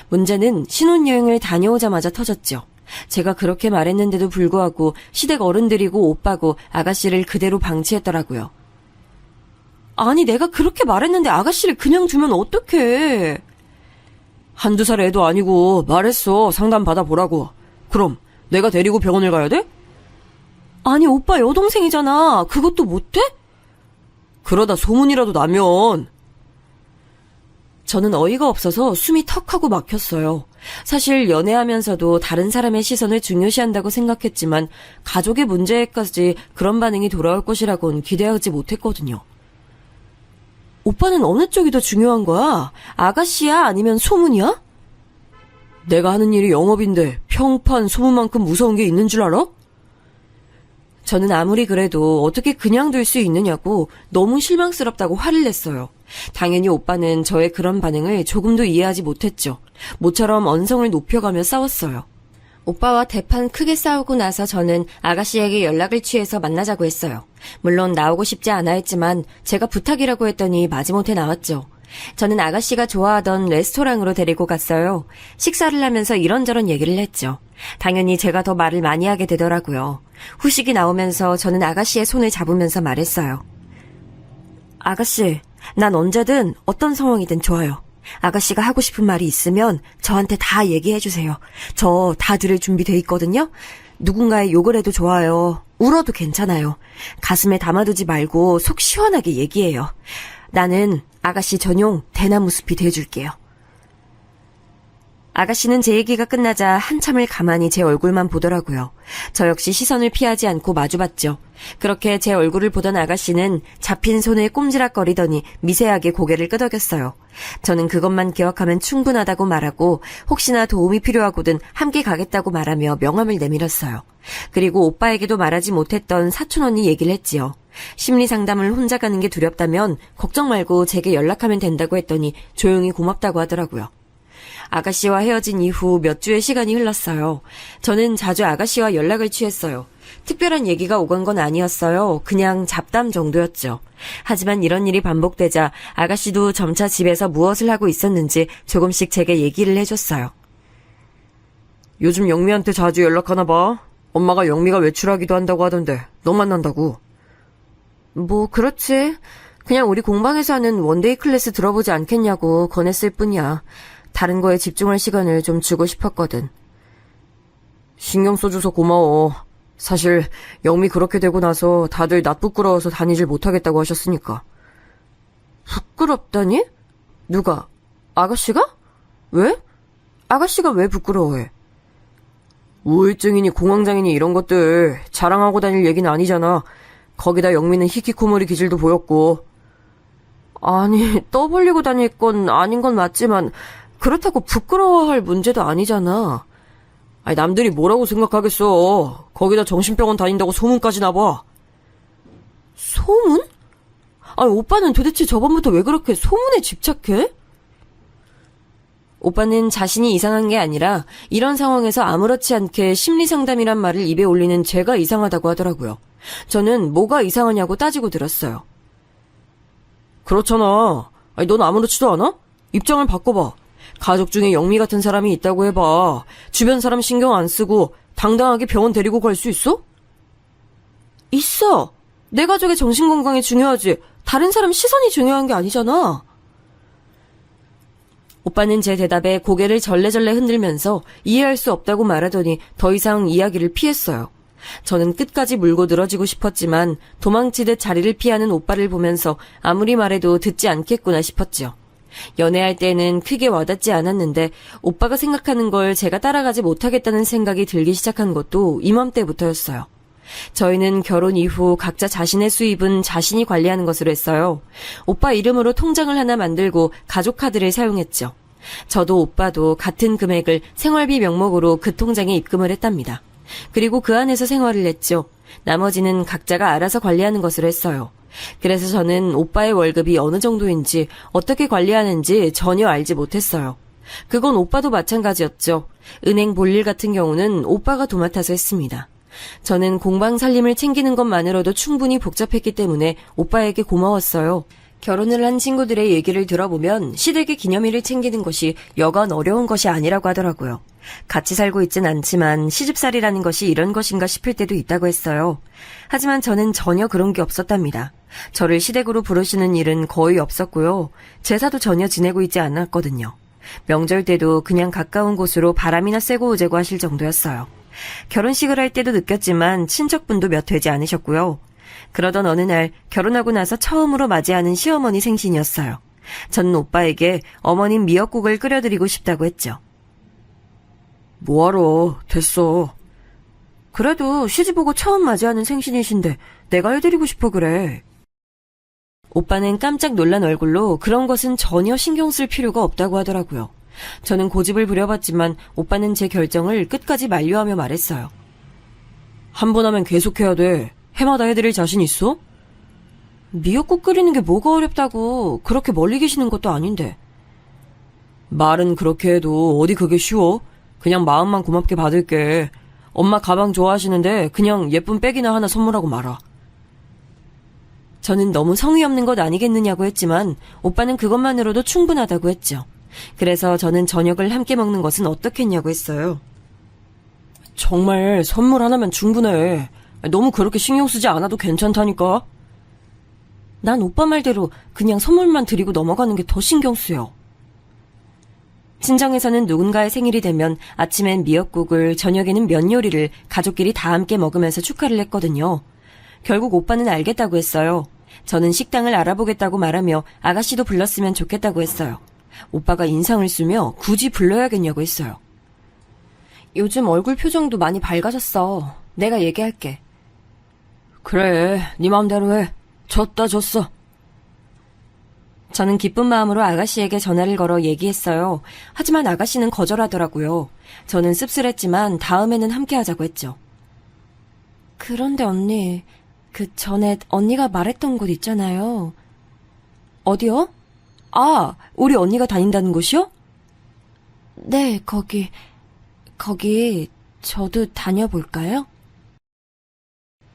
문제는 신혼여행을 다녀오자마자 터졌죠. 제가 그렇게 말했는데도 불구하고 시댁 어른들이고 오빠고 아가씨를 그대로 방치했더라고요. 아니, 내가 그렇게 말했는데 아가씨를 그냥 두면 어떡해. 한두 살 애도 아니고 말했어. 상담 받아보라고. 그럼 내가 데리고 병원을 가야 돼? 아니, 오빠 여동생이잖아. 그것도 못해? 그러다 소문이라도 나면. 저는 어이가 없어서 숨이 턱하고 막혔어요. 사실 연애하면서도 다른 사람의 시선을 중요시한다고 생각했지만 가족의 문제에까지 그런 반응이 돌아올 것이라고는 기대하지 못했거든요. 오빠는 어느 쪽이 더 중요한 거야? 아가씨야? 아니면 소문이야? 내가 하는 일이 영업인데 평판 소문만큼 무서운 게 있는 줄 알아? 저는 아무리 그래도 어떻게 그냥 둘 수 있느냐고 너무 실망스럽다고 화를 냈어요. 당연히 오빠는 저의 그런 반응을 조금도 이해하지 못했죠. 모처럼 언성을 높여가며 싸웠어요. 오빠와 대판 크게 싸우고 나서 저는 아가씨에게 연락을 취해서 만나자고 했어요. 물론 나오고 싶지 않아 했지만 제가 부탁이라고 했더니 마지못해 나왔죠. 저는 아가씨가 좋아하던 레스토랑으로 데리고 갔어요. 식사를 하면서 이런저런 얘기를 했죠. 당연히 제가 더 말을 많이 하게 되더라고요. 후식이 나오면서 저는 아가씨의 손을 잡으면서 말했어요. 아가씨, 난 언제든 어떤 상황이든 좋아요. 아가씨가 하고 싶은 말이 있으면 저한테 다 얘기해주세요. 저 다 들을 준비돼 있거든요. 누군가의 욕을 해도 좋아요. 울어도 괜찮아요. 가슴에 담아두지 말고 속 시원하게 얘기해요. 나는 아가씨 전용 대나무 숲이 돼줄게요. 아가씨는 제 얘기가 끝나자 한참을 가만히 제 얼굴만 보더라고요. 저 역시 시선을 피하지 않고 마주봤죠. 그렇게 제 얼굴을 보던 아가씨는 잡힌 손을 꼼지락거리더니 미세하게 고개를 끄덕였어요. 저는 그것만 기억하면 충분하다고 말하고 혹시나 도움이 필요하거든 함께 가겠다고 말하며 명함을 내밀었어요. 그리고 오빠에게도 말하지 못했던 사촌 언니 얘기를 했지요. 심리상담을 혼자 가는 게 두렵다면 걱정 말고 제게 연락하면 된다고 했더니 조용히 고맙다고 하더라고요. 아가씨와 헤어진 이후 몇 주의 시간이 흘렀어요. 저는 자주 아가씨와 연락을 취했어요. 특별한 얘기가 오간 건 아니었어요. 그냥 잡담 정도였죠. 하지만 이런 일이 반복되자 아가씨도 점차 집에서 무엇을 하고 있었는지 조금씩 제게 얘기를 해줬어요. 요즘 영미한테 자주 연락하나 봐. 엄마가 영미가 외출하기도 한다고 하던데 너 만난다고. 뭐 그렇지. 그냥 우리 공방에서 하는 원데이 클래스 들어보지 않겠냐고 권했을 뿐이야. 다른 거에 집중할 시간을 좀 주고 싶었거든. 신경 써줘서 고마워. 사실 영미 그렇게 되고 나서 다들 나 부끄러워서 다니질 못하겠다고 하셨으니까. 부끄럽다니? 누가? 아가씨가? 왜? 아가씨가 왜 부끄러워해? 우울증이니 공황장애니 이런 것들 자랑하고 다닐 얘기는 아니잖아. 거기다 영미는 히키코모리 기질도 보였고. 아니, 떠벌리고 다닐 건 아닌 건 맞지만 그렇다고 부끄러워할 문제도 아니잖아. 아니, 남들이 뭐라고 생각하겠어. 거기다 정신병원 다닌다고 소문까지 나봐. 소문? 아니, 오빠는 도대체 저번부터 왜 그렇게 소문에 집착해? 오빠는 자신이 이상한 게 아니라 이런 상황에서 아무렇지 않게 심리상담이란 말을 입에 올리는 제가 이상하다고 하더라고요. 저는 뭐가 이상하냐고 따지고 들었어요. 그렇잖아. 아니, 넌 아무렇지도 않아? 입장을 바꿔봐. 가족 중에 영미 같은 사람이 있다고 해봐. 주변 사람 신경 안 쓰고 당당하게 병원 데리고 갈 수 있어? 있어. 내 가족의 정신건강이 중요하지. 다른 사람 시선이 중요한 게 아니잖아. 오빠는 제 대답에 고개를 절레절레 흔들면서 이해할 수 없다고 말하더니 더 이상 이야기를 피했어요. 저는 끝까지 물고 늘어지고 싶었지만 도망치듯 자리를 피하는 오빠를 보면서 아무리 말해도 듣지 않겠구나 싶었죠. 연애할 때는 크게 와닿지 않았는데 오빠가 생각하는 걸 제가 따라가지 못하겠다는 생각이 들기 시작한 것도 이맘때부터였어요. 저희는 결혼 이후 각자 자신의 수입은 자신이 관리하는 것으로 했어요. 오빠 이름으로 통장을 하나 만들고 가족 카드를 사용했죠. 저도 오빠도 같은 금액을 생활비 명목으로 그 통장에 입금을 했답니다. 그리고 그 안에서 생활을 했죠. 나머지는 각자가 알아서 관리하는 것으로 했어요. 그래서 저는 오빠의 월급이 어느 정도인지 어떻게 관리하는지 전혀 알지 못했어요. 그건 오빠도 마찬가지였죠. 은행 볼일 같은 경우는 오빠가 도맡아서 했습니다. 저는 공방 살림을 챙기는 것만으로도 충분히 복잡했기 때문에 오빠에게 고마웠어요. 결혼을 한 친구들의 얘기를 들어보면 시댁의 기념일을 챙기는 것이 여간 어려운 것이 아니라고 하더라고요. 같이 살고 있진 않지만 시집살이라는 것이 이런 것인가 싶을 때도 있다고 했어요. 하지만 저는 전혀 그런 게 없었답니다. 저를 시댁으로 부르시는 일은 거의 없었고요. 제사도 전혀 지내고 있지 않았거든요. 명절 때도 그냥 가까운 곳으로 바람이나 쐬고 오자고 하실 정도였어요. 결혼식을 할 때도 느꼈지만 친척분도 몇 되지 않으셨고요. 그러던 어느 날 결혼하고 나서 처음으로 맞이하는 시어머니 생신이었어요. 저는 오빠에게 어머님 미역국을 끓여드리고 싶다고 했죠. 뭐하러, 됐어. 그래도 시집오고 처음 맞이하는 생신이신데 내가 해드리고 싶어 그래. 오빠는 깜짝 놀란 얼굴로 그런 것은 전혀 신경 쓸 필요가 없다고 하더라고요. 저는 고집을 부려봤지만 오빠는 제 결정을 끝까지 만류하며 말했어요. 한 번 하면 계속해야 돼. 해마다 해드릴 자신 있어? 미역국 끓이는 게 뭐가 어렵다고. 그렇게 멀리 계시는 것도 아닌데. 말은 그렇게 해도 어디 그게 쉬워? 그냥 마음만 고맙게 받을게. 엄마 가방 좋아하시는데 그냥 예쁜 백이나 하나 선물하고 말아. 저는 너무 성의 없는 것 아니겠느냐고 했지만 오빠는 그것만으로도 충분하다고 했죠. 그래서 저는 저녁을 함께 먹는 것은 어떻겠냐고 했어요. 정말 선물 하나면 충분해. 너무 그렇게 신경 쓰지 않아도 괜찮다니까. 난 오빠 말대로 그냥 선물만 드리고 넘어가는 게 더 신경 쓰여. 친정에서는 누군가의 생일이 되면 아침엔 미역국을, 저녁에는 면 요리를 가족끼리 다 함께 먹으면서 축하를 했거든요. 결국 오빠는 알겠다고 했어요. 저는 식당을 알아보겠다고 말하며 아가씨도 불렀으면 좋겠다고 했어요. 오빠가 인상을 쓰며 굳이 불러야겠냐고 했어요. 요즘 얼굴 표정도 많이 밝아졌어. 내가 얘기할게. 그래, 네 맘대로 해. 졌어. 저는 기쁜 마음으로 아가씨에게 전화를 걸어 얘기했어요. 하지만 아가씨는 거절하더라고요. 저는 씁쓸했지만 다음에는 함께 하자고 했죠. 그런데 언니, 그 전에 언니가 말했던 곳 있잖아요. 어디요? 아, 우리 언니가 다닌다는 곳이요? 네, 거기 저도 다녀볼까요?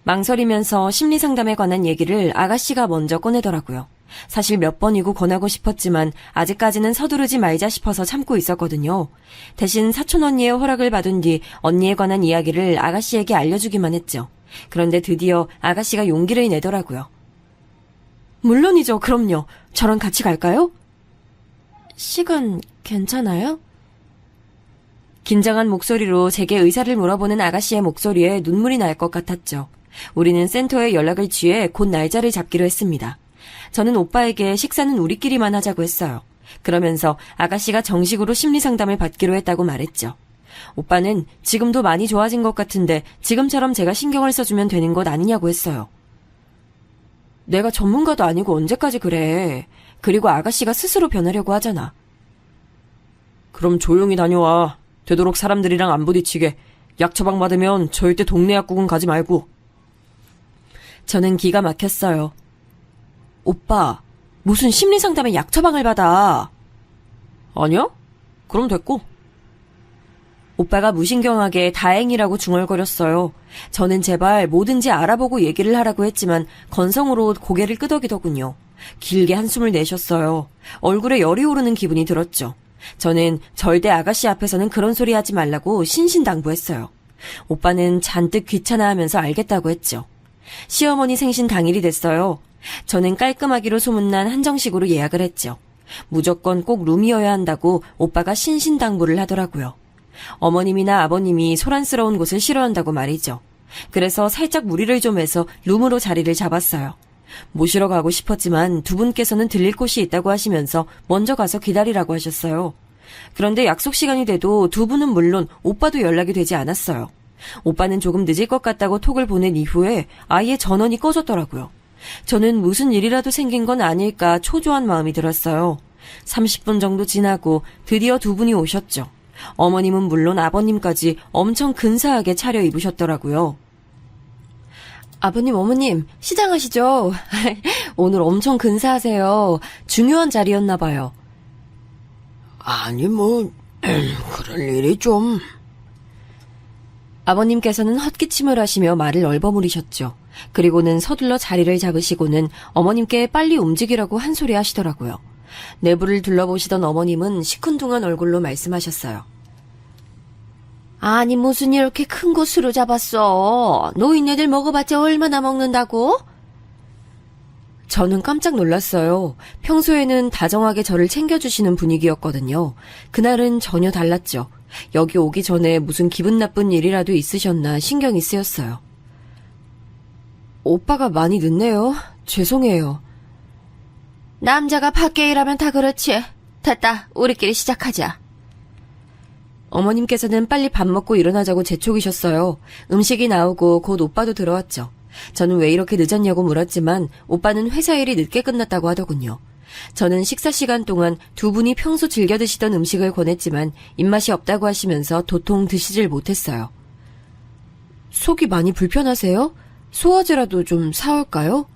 망설이면서 심리상담에 관한 얘기를 아가씨가 먼저 꺼내더라고요. 사실 몇 번이고 권하고 싶었지만 아직까지는 서두르지 말자 싶어서 참고 있었거든요. 대신 사촌 언니의 허락을 받은 뒤 언니에 관한 이야기를 아가씨에게 알려주기만 했죠. 그런데 드디어 아가씨가 용기를 내더라고요. 물론이죠. 그럼요. 저랑 같이 갈까요? 시간 괜찮아요? 긴장한 목소리로 제게 의사를 물어보는 아가씨의 목소리에 눈물이 날 것 같았죠. 우리는 센터에 연락을 취해 곧 날짜를 잡기로 했습니다. 저는 오빠에게 식사는 우리끼리만 하자고 했어요. 그러면서 아가씨가 정식으로 심리상담을 받기로 했다고 말했죠. 오빠는 지금도 많이 좋아진 것 같은데 지금처럼 제가 신경을 써주면 되는 것 아니냐고 했어요. 내가 전문가도 아니고 언제까지 그래. 그리고 아가씨가 스스로 변하려고 하잖아. 그럼 조용히 다녀와. 되도록 사람들이랑 안 부딪히게. 약 처방 받으면 절대 동네 약국은 가지 말고. 저는 기가 막혔어요. 오빠, 무슨 심리상담에 약 처방을 받아? 아니야? 그럼 됐고. 오빠가 무신경하게 다행이라고 중얼거렸어요. 저는 제발 뭐든지 알아보고 얘기를 하라고 했지만 건성으로 고개를 끄덕이더군요. 길게 한숨을 내셨어요. 얼굴에 열이 오르는 기분이 들었죠. 저는 절대 아가씨 앞에서는 그런 소리 하지 말라고 신신당부했어요. 오빠는 잔뜩 귀찮아하면서 알겠다고 했죠. 시어머니 생신 당일이 됐어요. 저는 깔끔하기로 소문난 한정식으로 예약을 했죠. 무조건 꼭 룸이어야 한다고 오빠가 신신당부를 하더라고요. 어머님이나 아버님이 소란스러운 곳을 싫어한다고 말이죠. 그래서 살짝 무리를 좀 해서 룸으로 자리를 잡았어요. 모시러 가고 싶었지만 두 분께서는 들릴 곳이 있다고 하시면서 먼저 가서 기다리라고 하셨어요. 그런데 약속 시간이 돼도 두 분은 물론 오빠도 연락이 되지 않았어요. 오빠는 조금 늦을 것 같다고 톡을 보낸 이후에 아예 전원이 꺼졌더라고요. 저는 무슨 일이라도 생긴 건 아닐까 초조한 마음이 들었어요. 30분 정도 지나고 드디어 두 분이 오셨죠. 어머님은 물론 아버님까지 엄청 근사하게 차려입으셨더라고요. 아버님, 어머님, 시장하시죠? 오늘 엄청 근사하세요. 중요한 자리였나 봐요. 아니, 그럴 일이 좀. 아버님께서는 헛기침을 하시며 말을 얼버무리셨죠. 그리고는 서둘러 자리를 잡으시고는 어머님께 빨리 움직이라고 한 소리 하시더라고요. 내부를 둘러보시던 어머님은 시큰둥한 얼굴로 말씀하셨어요. 아니, 무슨 이렇게 큰 곳으로 잡았어? 노인네들 먹어봤자 얼마나 먹는다고? 저는 깜짝 놀랐어요. 평소에는 다정하게 저를 챙겨주시는 분위기였거든요. 그날은 전혀 달랐죠. 여기 오기 전에 무슨 기분 나쁜 일이라도 있으셨나 신경이 쓰였어요. 오빠가 많이 늦네요. 죄송해요. 남자가 밖에 일하면 다 그렇지. 됐다. 우리끼리 시작하자. 어머님께서는 빨리 밥 먹고 일어나자고 재촉이셨어요. 음식이 나오고 곧 오빠도 들어왔죠. 저는 왜 이렇게 늦었냐고 물었지만 오빠는 회사 일이 늦게 끝났다고 하더군요. 저는 식사 시간 동안 두 분이 평소 즐겨 드시던 음식을 권했지만 입맛이 없다고 하시면서 도통 드시질 못했어요. 속이 많이 불편하세요? 소화제라도 좀 사올까요?